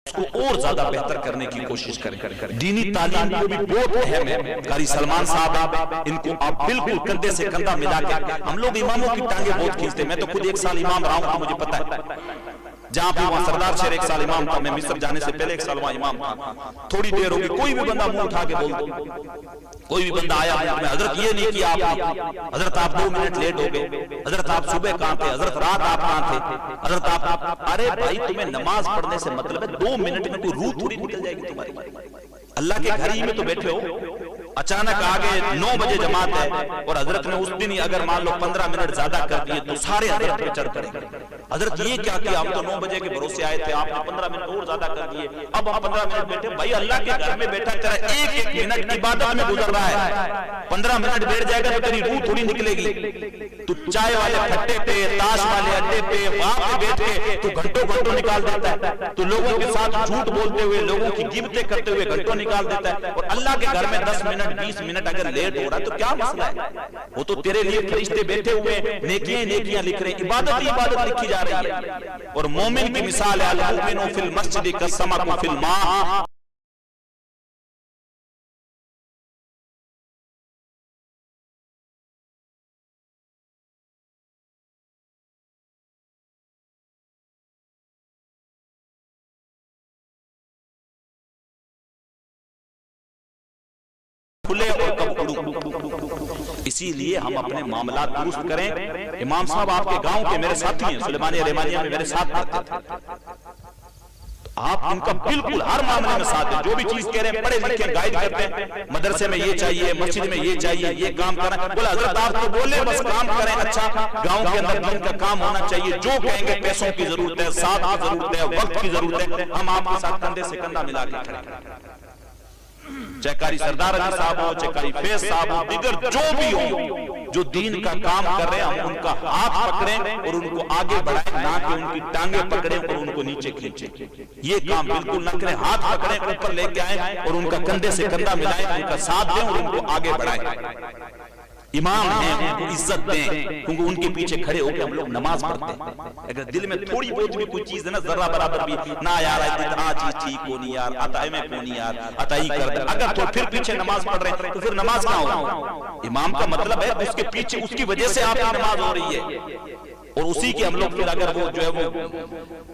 Speaker 1: کو اور زیادہ بہتر کرنے کی کوشش کریں. دینی تعلیم کو بھی بہت اہم ہے. قاری سلمان صاحب ان کو آپ بالکل کندھے سے کندھا ملا کے, ہم لوگ اماموں کی ٹانگیں بہت کھینچتے ہیں. میں تو خود 1 سال امام رہا ہوں, مجھے پتا ہے. جہاں پہ وہاں سردار شیر 1 سال امام تھا, میں مصر جانے سے پہلے 1 سال وہاں امام تھا. تھوڑی دیر ہوگی کوئی بھی بندہ منہ اٹھا کے بول دو, کوئی بھی بندہ آیا میں حضرت یہ نہیں کیا آپ نے, حضرت آپ 2 منٹ لیٹ ہو گئے, حضرت آپ صبح کہاں تھے, حضرت رات آپ کہاں تھے, حضرت آپ. ارے بھائی تمہیں نماز پڑھنے سے مطلب ہے 2 منٹ میں کوئی روح تھوڑی نکل جائے گی تمہاری. اللہ کے گھر ہی میں تو بیٹھے ہو, اچانک آگے 9 بجے جماعت ہے اور حضرت نے اس دن ہی اگر مان لو 15 منٹ زیادہ کر دیے تو سارے حضرت پہ چڑھ پڑیں گے. حضرت یہ کیا کیا, ہم تو 9 بجے کے بھروسے آئے تھے, آپ نے 15 منٹ اور زیادہ کر دیے, اب ہم 15 منٹ بیٹھے. بھائی اللہ کے گھر میں بیٹھا تیرا ایک منٹ عبادت میں گزر رہا ہے, 15 منٹ بیٹھ جائے گا تو تیری روح تھوڑی نکلے گی. تو چائے والے کھٹے پہ, تاش والے اڈے پہ, وہاں پہ بیٹھ کے تو گھنٹوں گھنٹوں نکال دیتا ہے. تو لوگوں کے ساتھ جھوٹ بولتے ہوئے, لوگوں کی غیبتیں کرتے ہوئے گھنٹوں نکال دیتا ہے. اور اللہ کے گھر میں 10 منٹ 20 منٹ اگر لیٹ ہو رہا تو کیا مسئلہ ہے؟ وہ تو تیرے لیے فرشتے بیٹھے ہوئے نیکیاں نیکیاں لکھ رہے ہیں, عبادت ہی عبادت لکھی جا رہی ہے. اور مومن کی مثال ہے المؤمن فی المسجد کالسمک فی الماء. اسی لیے ہم اپنے معاملات درست کریں. امام صاحب آپ کے گاؤں کے میرے ساتھی ہیں, سلیمانیہ رحمانیہ میں میرے ساتھ پڑھتے تھے. آپ ان کا بالکل ہر معاملے میں ساتھ ہیں, جو بھی چیز کہہ رہے ہیں پڑھے لکھے گائیڈ کرتے ہیں. مدرسے میں یہ چاہیے, مسجد میں یہ چاہیے, یہ کام کرنا. بولا حضرت آپ تو بولے بس کام کریں, اچھا گاؤں کے اندر دین کا کام ہونا چاہیے. جو کہیں گے پیسوں کی ضرورت ہے, ساتھ کی ضرورت ہے, وقت کی ضرورت ہے, ہم آپ کے ساتھ کندھے سے کندھا ملا کے کھڑے. چاہے قاری سردار علی صاحب ہو, چاہے قاری فیض صاحب ہو, دیگر جو بھی ہو جو دین کا کام کر رہے ہیں, ہم ان کا ہاتھ پکڑیں اور ان کو آگے بڑھائیں, نہ کہ ان کی ٹانگیں پکڑیں اور ان کو نیچے کھینچیں. یہ کام بالکل نہ کریں. ہاتھ پکڑیں, اوپر لے کے آئیں اور ان کا کندھے سے کندھا ملائیں, ان کا ساتھ دیں اور ان کو آگے بڑھائیں. امام ہیں ان کو عزت دیں, کیونکہ ان کے پیچھے کھڑے ہو کے ہم لوگ نماز پڑھتے ہیں. اگر دل میں تھوڑی بہت بھی کوئی چیز ہے نا, ذرہ برابر بھی نہ یار اتنا چیز ٹھیک ہو نہیں یار, عطا میں کو نہیں یار, عطا ہی کر دے, اگر تو پھر پیچھے نماز پڑھ رہے ہیں تو پھر نماز کہاں ہوگا؟ امام کا مطلب ہے اس کے پیچھے, اس کی وجہ سے آپ کی نماز ہو رہی ہے. اور اسی کے ہم لوگ پھر اگر وہ جو ہے وہ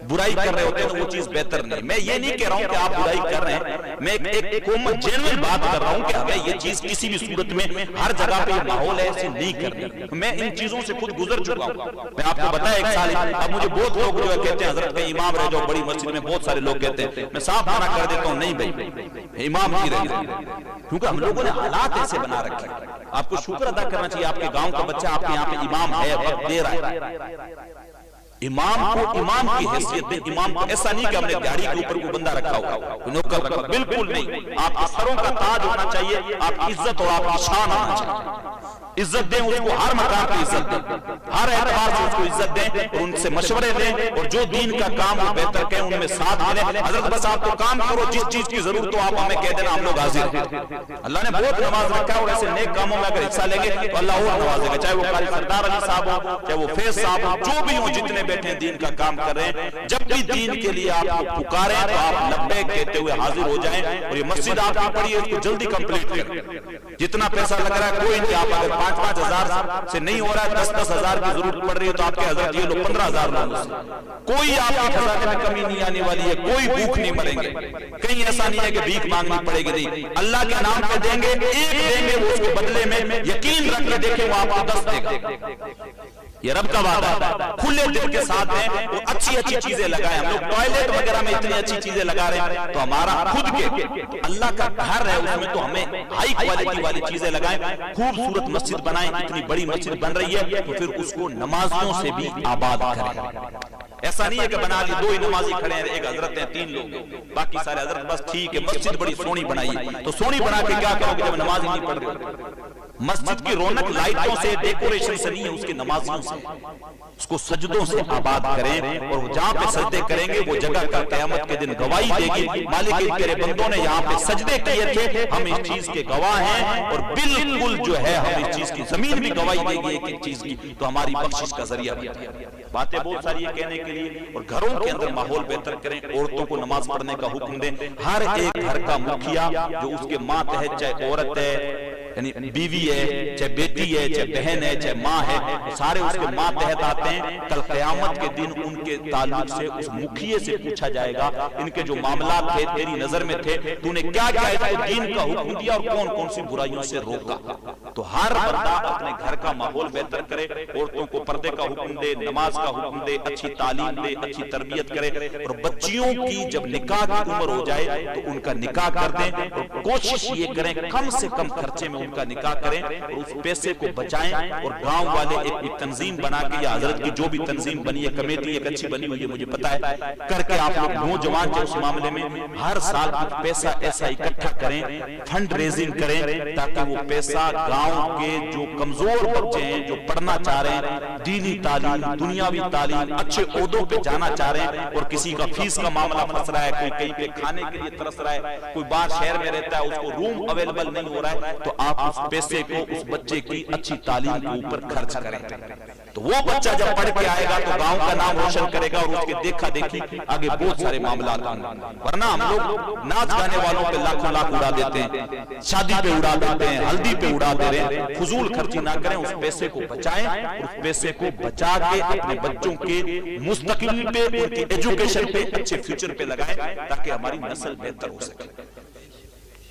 Speaker 1: برائی کر رہے ہوتے ہیں تو وہ چیز بہتر نہیں. میں یہ نہیں کہہ رہا ہوں کہ آپ برائی کر رہے ہیں, میں ایک کامن جنرل بات کر رہا ہوں کہ ہمیں یہ چیز کسی بھی صورت میں ہر جگہ پہ ماحول ہے ایسے نہیں کرنی. میں ان چیزوں سے خود گزر چکا ہوں. میں آپ کو بتایا 1 سال, اب مجھے بہت لوگ جو کہتے ہیں حضرت کہیں امام رہ جاؤ بڑی مسجد میں, بہت سارے لوگ کہتے ہیں. میں صاف منع کر دیتا ہوں, نہیں بھائی امام نہیں رہے, کیونکہ ہم لوگوں نے حالات ایسے بنا رکھے. آپ کو شکر ادا کرنا چاہیے, آپ کے گاؤں کا بچہ آپ کے یہاں پہ امام ہے, وقت دے رہا ہے. امام کو امام کی حیثیت دیں. امام کو ایسا نہیں کہ ہم نے داڑھی کے اوپر کوئی بندہ رکھا ہوگا, نوکر رکھا, بالکل نہیں. آپ کے سروں کا تاج ہونا چاہیے, آپ کی عزت اور آپ کی شان ہونا چاہیے. عزت دیں اس کو, ہر مقام پہ عزت دیں, ہر اعتبار سے اس کو عزت دیں اور ان سے مشورے دیں, اور جو دین کا کام وہ بہتر کہیں ان میں ساتھ دیں. حضرت بس آپ کو کام کرو, جس چیز کی ضرورت ہو آپ ہمیں کہہ دینا, ہم لوگ حاضر ہیں. اللہ نے بہت نواز رکھا ہے اور ایسے نیک کاموں میں اگر حصہ لیں گے تو اللہ اور نوازے گا. چاہے وہ قاری سردار علی صاحب ہو, چاہے وہ فیض صاحب ہو, جو بھی ہوں, جتنے بیٹھے ہیں دین کا کام کر رہے ہیں, جب بھی دین کے لیے آپ کو پکاریں تو آپ لبیک کہتے ہوئے حاضر ہو جائیں. اور یہ مسجد آپ کی پڑی ہے, اس کو جلدی کمپلیٹ کریں. جتنا پیسہ لگ رہا ہے کوئی نہیں, آپ اگر 5-5 ہزار سے نہیں ہو رہا ہے, 10-10 ہزار کی ضرورت پڑ رہی ہے تو آپ کے حضرت یہ لوگ 15 ہزار لوگ, کوئی آپ کی خزانے میں کمی نہیں آنے والی ہے, کوئی بھوک نہیں مریں گے. کہیں ایسا نہیں ہے کہ بھیک مانگنی پڑے گی, نہیں. اللہ کے نام پہ دیں گے, ایک دیں گے, وہ اس کے بدلے میں یقین رکھ کے دیکھیں وہ آپ کو 10 دے گا. یہ رب کا وعدہ ہے. کھلے دل کے ساتھ ہیں, وہ اچھی چیزیں لگائیں. ہم لوگ ٹوائلٹ وغیرہ میں اتنی اچھی چیزیں لگا رہے ہیں, تو ہمارا خود کے اللہ کا گھر ہے, اس میں تو ہمیں ہائی کوالٹی والی چیزیں لگائیں, خوبصورت مسجد بنائیں. اتنی بڑی مسجد بن رہی ہے تو پھر اس کو نمازیوں سے بھی آباد کریں. ایسا نہیں ہے کہ بنا لی 2 ہی نمازی کھڑے ہیں, ایک حضرت ہیں 3 لوگ, باقی سارے حضرت بس ٹھیک ہے. مسجد بڑی سونی بنائی, تو سونی بنا کے کیا کرو گے جب نماز ہی نہیں پڑھ رہے؟ مسجد کی رونق لائٹوں سے, ڈیکوریشن سے نہیں ہے, اس کی نمازیوں اس کو سجدوں سے آباد کریں، اور جہاں پہ سجدے کریں گے وہ جگہ کا قیامت کے دن گواہی دے گی، مالک تیرے بندوں نے یہاں پہ سجدے کیے تھے، ہم اس چیز کے گواہ ہیں، اور بالکل جو ہے ہم اس چیز کی زمین بھی گواہی دے گی ایک چیز کی، تو ہماری بخشش کا ذریعہ بھی ہے۔ باتیں بہت ساری ہے کہنے کے لیے، اور گھروں کے اندر ماحول بہتر کریں، عورتوں کو نماز پڑھنے کا حکم دیں، ہر ایک گھر کا مکھیا جو اس کے ماتحت چاہے عورت ہے، یعنی بیوی ہے، چاہے بیٹی ہے، چاہے بہن ہے، چاہے ماں ہے، سارے اس کے ماتحت آتے ہیں۔ کل قیامت کے دن ان کے تعلق سے اس مکھیے سے پوچھا جائے گا ان کے جو معاملات تھے تیری نظر میں تھے، تو نے کیا کیا اس کو دین کا حکم دیا اور کون کون سی برائیوں سے روکا۔ تو ہر بندہ اپنے گھر کا ماحول بہتر کرے، عورتوں کو پردے کا حکم دے، نماز کا حکم دے، اچھی تعلیم دے، اچھی تربیت کرے، اور بچیوں کی جب نکاح کی عمر ہو جائے تو ان کا نکاح کر دیں، اور کوشش یہ کریں کم سے کم خرچے میں ان کا نکاح کریں، اور اس پیسے کو بچائیں، اور گاؤں والے ایک تنظیم بنا کے، یا حضرت کی جو بھی تنظیم بنی ہے، کمیٹی ایک اچھی بنی ہوئی ہے مجھے پتا ہے، کر کے آپ لوگ نوجوان جو اس معاملے میں ہر سال کچھ پیسہ ایسا اکٹھا کریں، فنڈ ریزنگ کریں، تاکہ وہ پیسہ گاؤں کے جو کمزور بچے ہیں جو پڑھنا چاہ رہے ہیں، دینی تعلیم، دنیاوی تعلیم، اچھے عہدوں پہ جانا چاہ رہے ہیں، اور کسی کا فیس کا معاملہ پھنس رہا ہے، کوئی کہیں پہ کھانے کے لیے ترس رہا ہے، کوئی باہر شہر میں رہتا ہے اس کو روم اویلیبل نہیں ہو رہا ہے، تو آپ اس پیسے کو اس بچے کی اچھی تعلیم کے اوپر خرچ کریں۔ تو وہ بچہ جب پڑھ کے آئے گا تو گاؤں کا نام روشن کرے گا، اور اس کے دیکھا دیکھی آگے بہت سارے معاملات ہوں گے۔ ورنہ ہم لوگ ناچ گانے والوں پہ لاکھوں لاکھ اڑا دیتے ہیں، شادی پہ اڑا دیتے ہیں، ہلدی پہ اڑا دے رہے ہیں، فضول خرچی نہ کریں، اس پیسے کو بچائیں، اس پیسے کو بچا کے اپنے بچوں کے مستقبل پہ، ان کی ایجوکیشن پہ، اچھے فیوچر پہ لگائیں، تاکہ ہماری نسل بہتر ہو سکے۔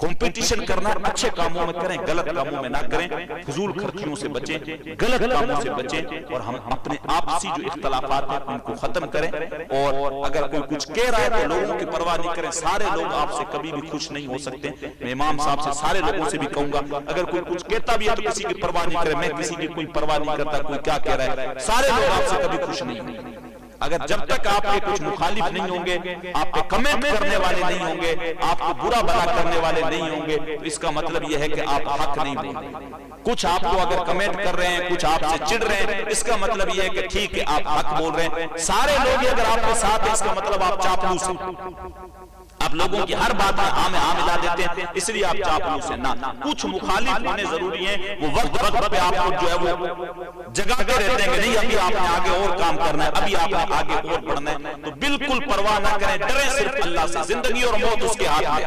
Speaker 1: کمپٹیشن کرنا اچھے کاموں میں کریں، غلط کاموں میں نہ کریں، فضول خرچیوں سے بچیں، غلط کاموں سے بچیں، اور ہم اپنے آپسی جو اختلافات ہیں ان کو ختم کریں، اور اگر کوئی کچھ کہہ رہا ہے تو لوگوں کی پرواہ نہیں کریں، سارے لوگ آپ سے کبھی بھی خوش نہیں ہو سکتے۔ میں امام صاحب سے سارے لوگوں سے بھی کہوں گا، اگر کوئی کچھ کہتا بھی ہے تو کسی کی پرواہ نہیں کرے، میں کسی کی کوئی پرواہ نہیں کرتا کوئی کیا کہہ رہا ہے، سارے لوگ آپ سے کبھی خوش نہیں ہوں گے۔ اگر جب تک آپ کے کچھ مخالف نہیں ہوں گے، آپ پہ کمنٹ کرنے والے نہیں ہوں گے، آپ کو برا بھلا کرنے والے نہیں ہوں گے، تو اس کا مطلب یہ ہے کہ آپ حق نہیں بول رہے۔ کچھ آپ کو اگر کمنٹ کر رہے ہیں، کچھ آپ سے چڑ رہے ہیں، اس کا مطلب یہ ہے کہ ٹھیک ہے آپ حق بول رہے ہیں۔ سارے لوگ اگر آپ کے ساتھ ہیں، اس کا مطلب آپ چاپلوس ہیں، آپ لوگوں کی ہر بات میں ہاں ملا دیتے ہیں، اس لیے آپ چاپلوس ہیں۔ نہ، کچھ مخالف ہونے ضروری ہیں، وہ وقت وقت پہ آپ کو جو ہے وہ جگاتے رہتے ہیں کہ نہیں ابھی آپ نے آگے اور کام کرنا ہے، ابھی آپ نے آگے اور بڑھنا ہے، تو بالکل پرواہ نہ کریں، ڈریں صرف اللہ سے۔ زندگی اور موت اس کے ہاتھ میں،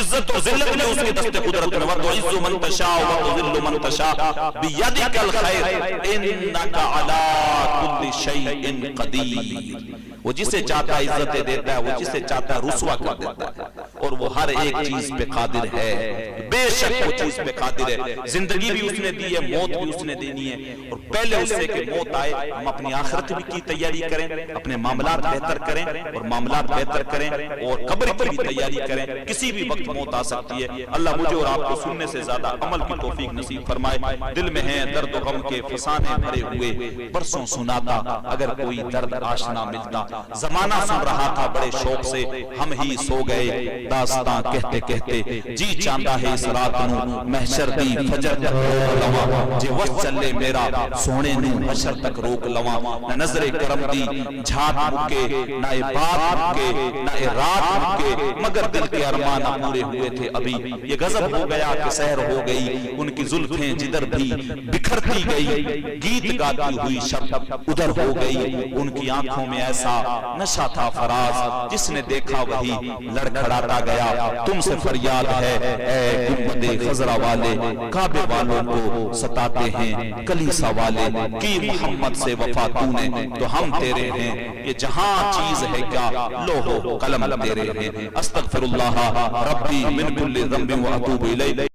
Speaker 1: عزت اور ذلت بھی اس کے دست قدرت میں، وَتُعِزُّ مَن تَشَاءُ وَتُذِلُّ مَن تَشَاءُ بِيَدِكَ الْخَيْرُ إِنَّكَ عَلَىٰ كُلِّ شَيْءٍ قَدِيرٌ۔ وہ جسے چاہتا ہے عزتیں دیتا ہے، وہ جسے چاہتا ہے رسوا کر دیتا ہے، اور وہ ہر ایک چیز پہ قادر ہے، بے شک وہ چیز پہ قادر ہے۔ زندگی بھی اس نے دی ہے، موت بھی اس نے دینی ہے، اور پہلے اس سے کہ موت آئے ہم اپنی آخرت بھی کی تیاری کریں، اپنے معاملات بہتر کریں، اور معاملات بہتر کریں، اور قبر کی بھی تیاری کریں، کسی بھی وقت موت آ سکتی ہے۔ اللہ مجھے اور آپ کو سننے سے زیادہ عمل کی توفیق نصیب فرمائے۔ دل میں ہیں درد و غم کے فسانے بھرے ہوئے، برسوں سناتا اگر کوئی درد آشنا ملتا، زمانہ سن رہا تھا بڑے شوق سے، ہم ہی سو گئے داستاں کہتے کہتے، جی چاندہ ہے اس رات نو محشر دی فجر تک روک لواں، جے وس چلے میرا سونے نو محشر تک روک لواں، نہ نظر کرم دی جھات مکے، نہ بات مکے، نہ رات مکے، مگر دل کے ارمان پورے ہوئے تھے ابھی، یہ غضب ہو گیا کہ سحر ہو گئی، ان کی زلفیں جدھر بھی بکھرتی گئی، گیت گاتی ہوئی شب ادھر ہو گئی، ان کی آنکھوں میں ایسا نشہ تھا فراز، جس نے دیکھا وہی لڑکھڑاتا گیا، تم سے فریاد ہے اے گنبد خضرا والے، کعبے والوں کو ستاتے ہیں کلیسا والے، کی محمد سے وفا تو نے تو ہم تیرے ہیں، یہ جہاں چیز ہے کیا لوح و قلم تیرے ہیں۔ استغفر اللہ ربی من کل ذنب و اتوب الیہ۔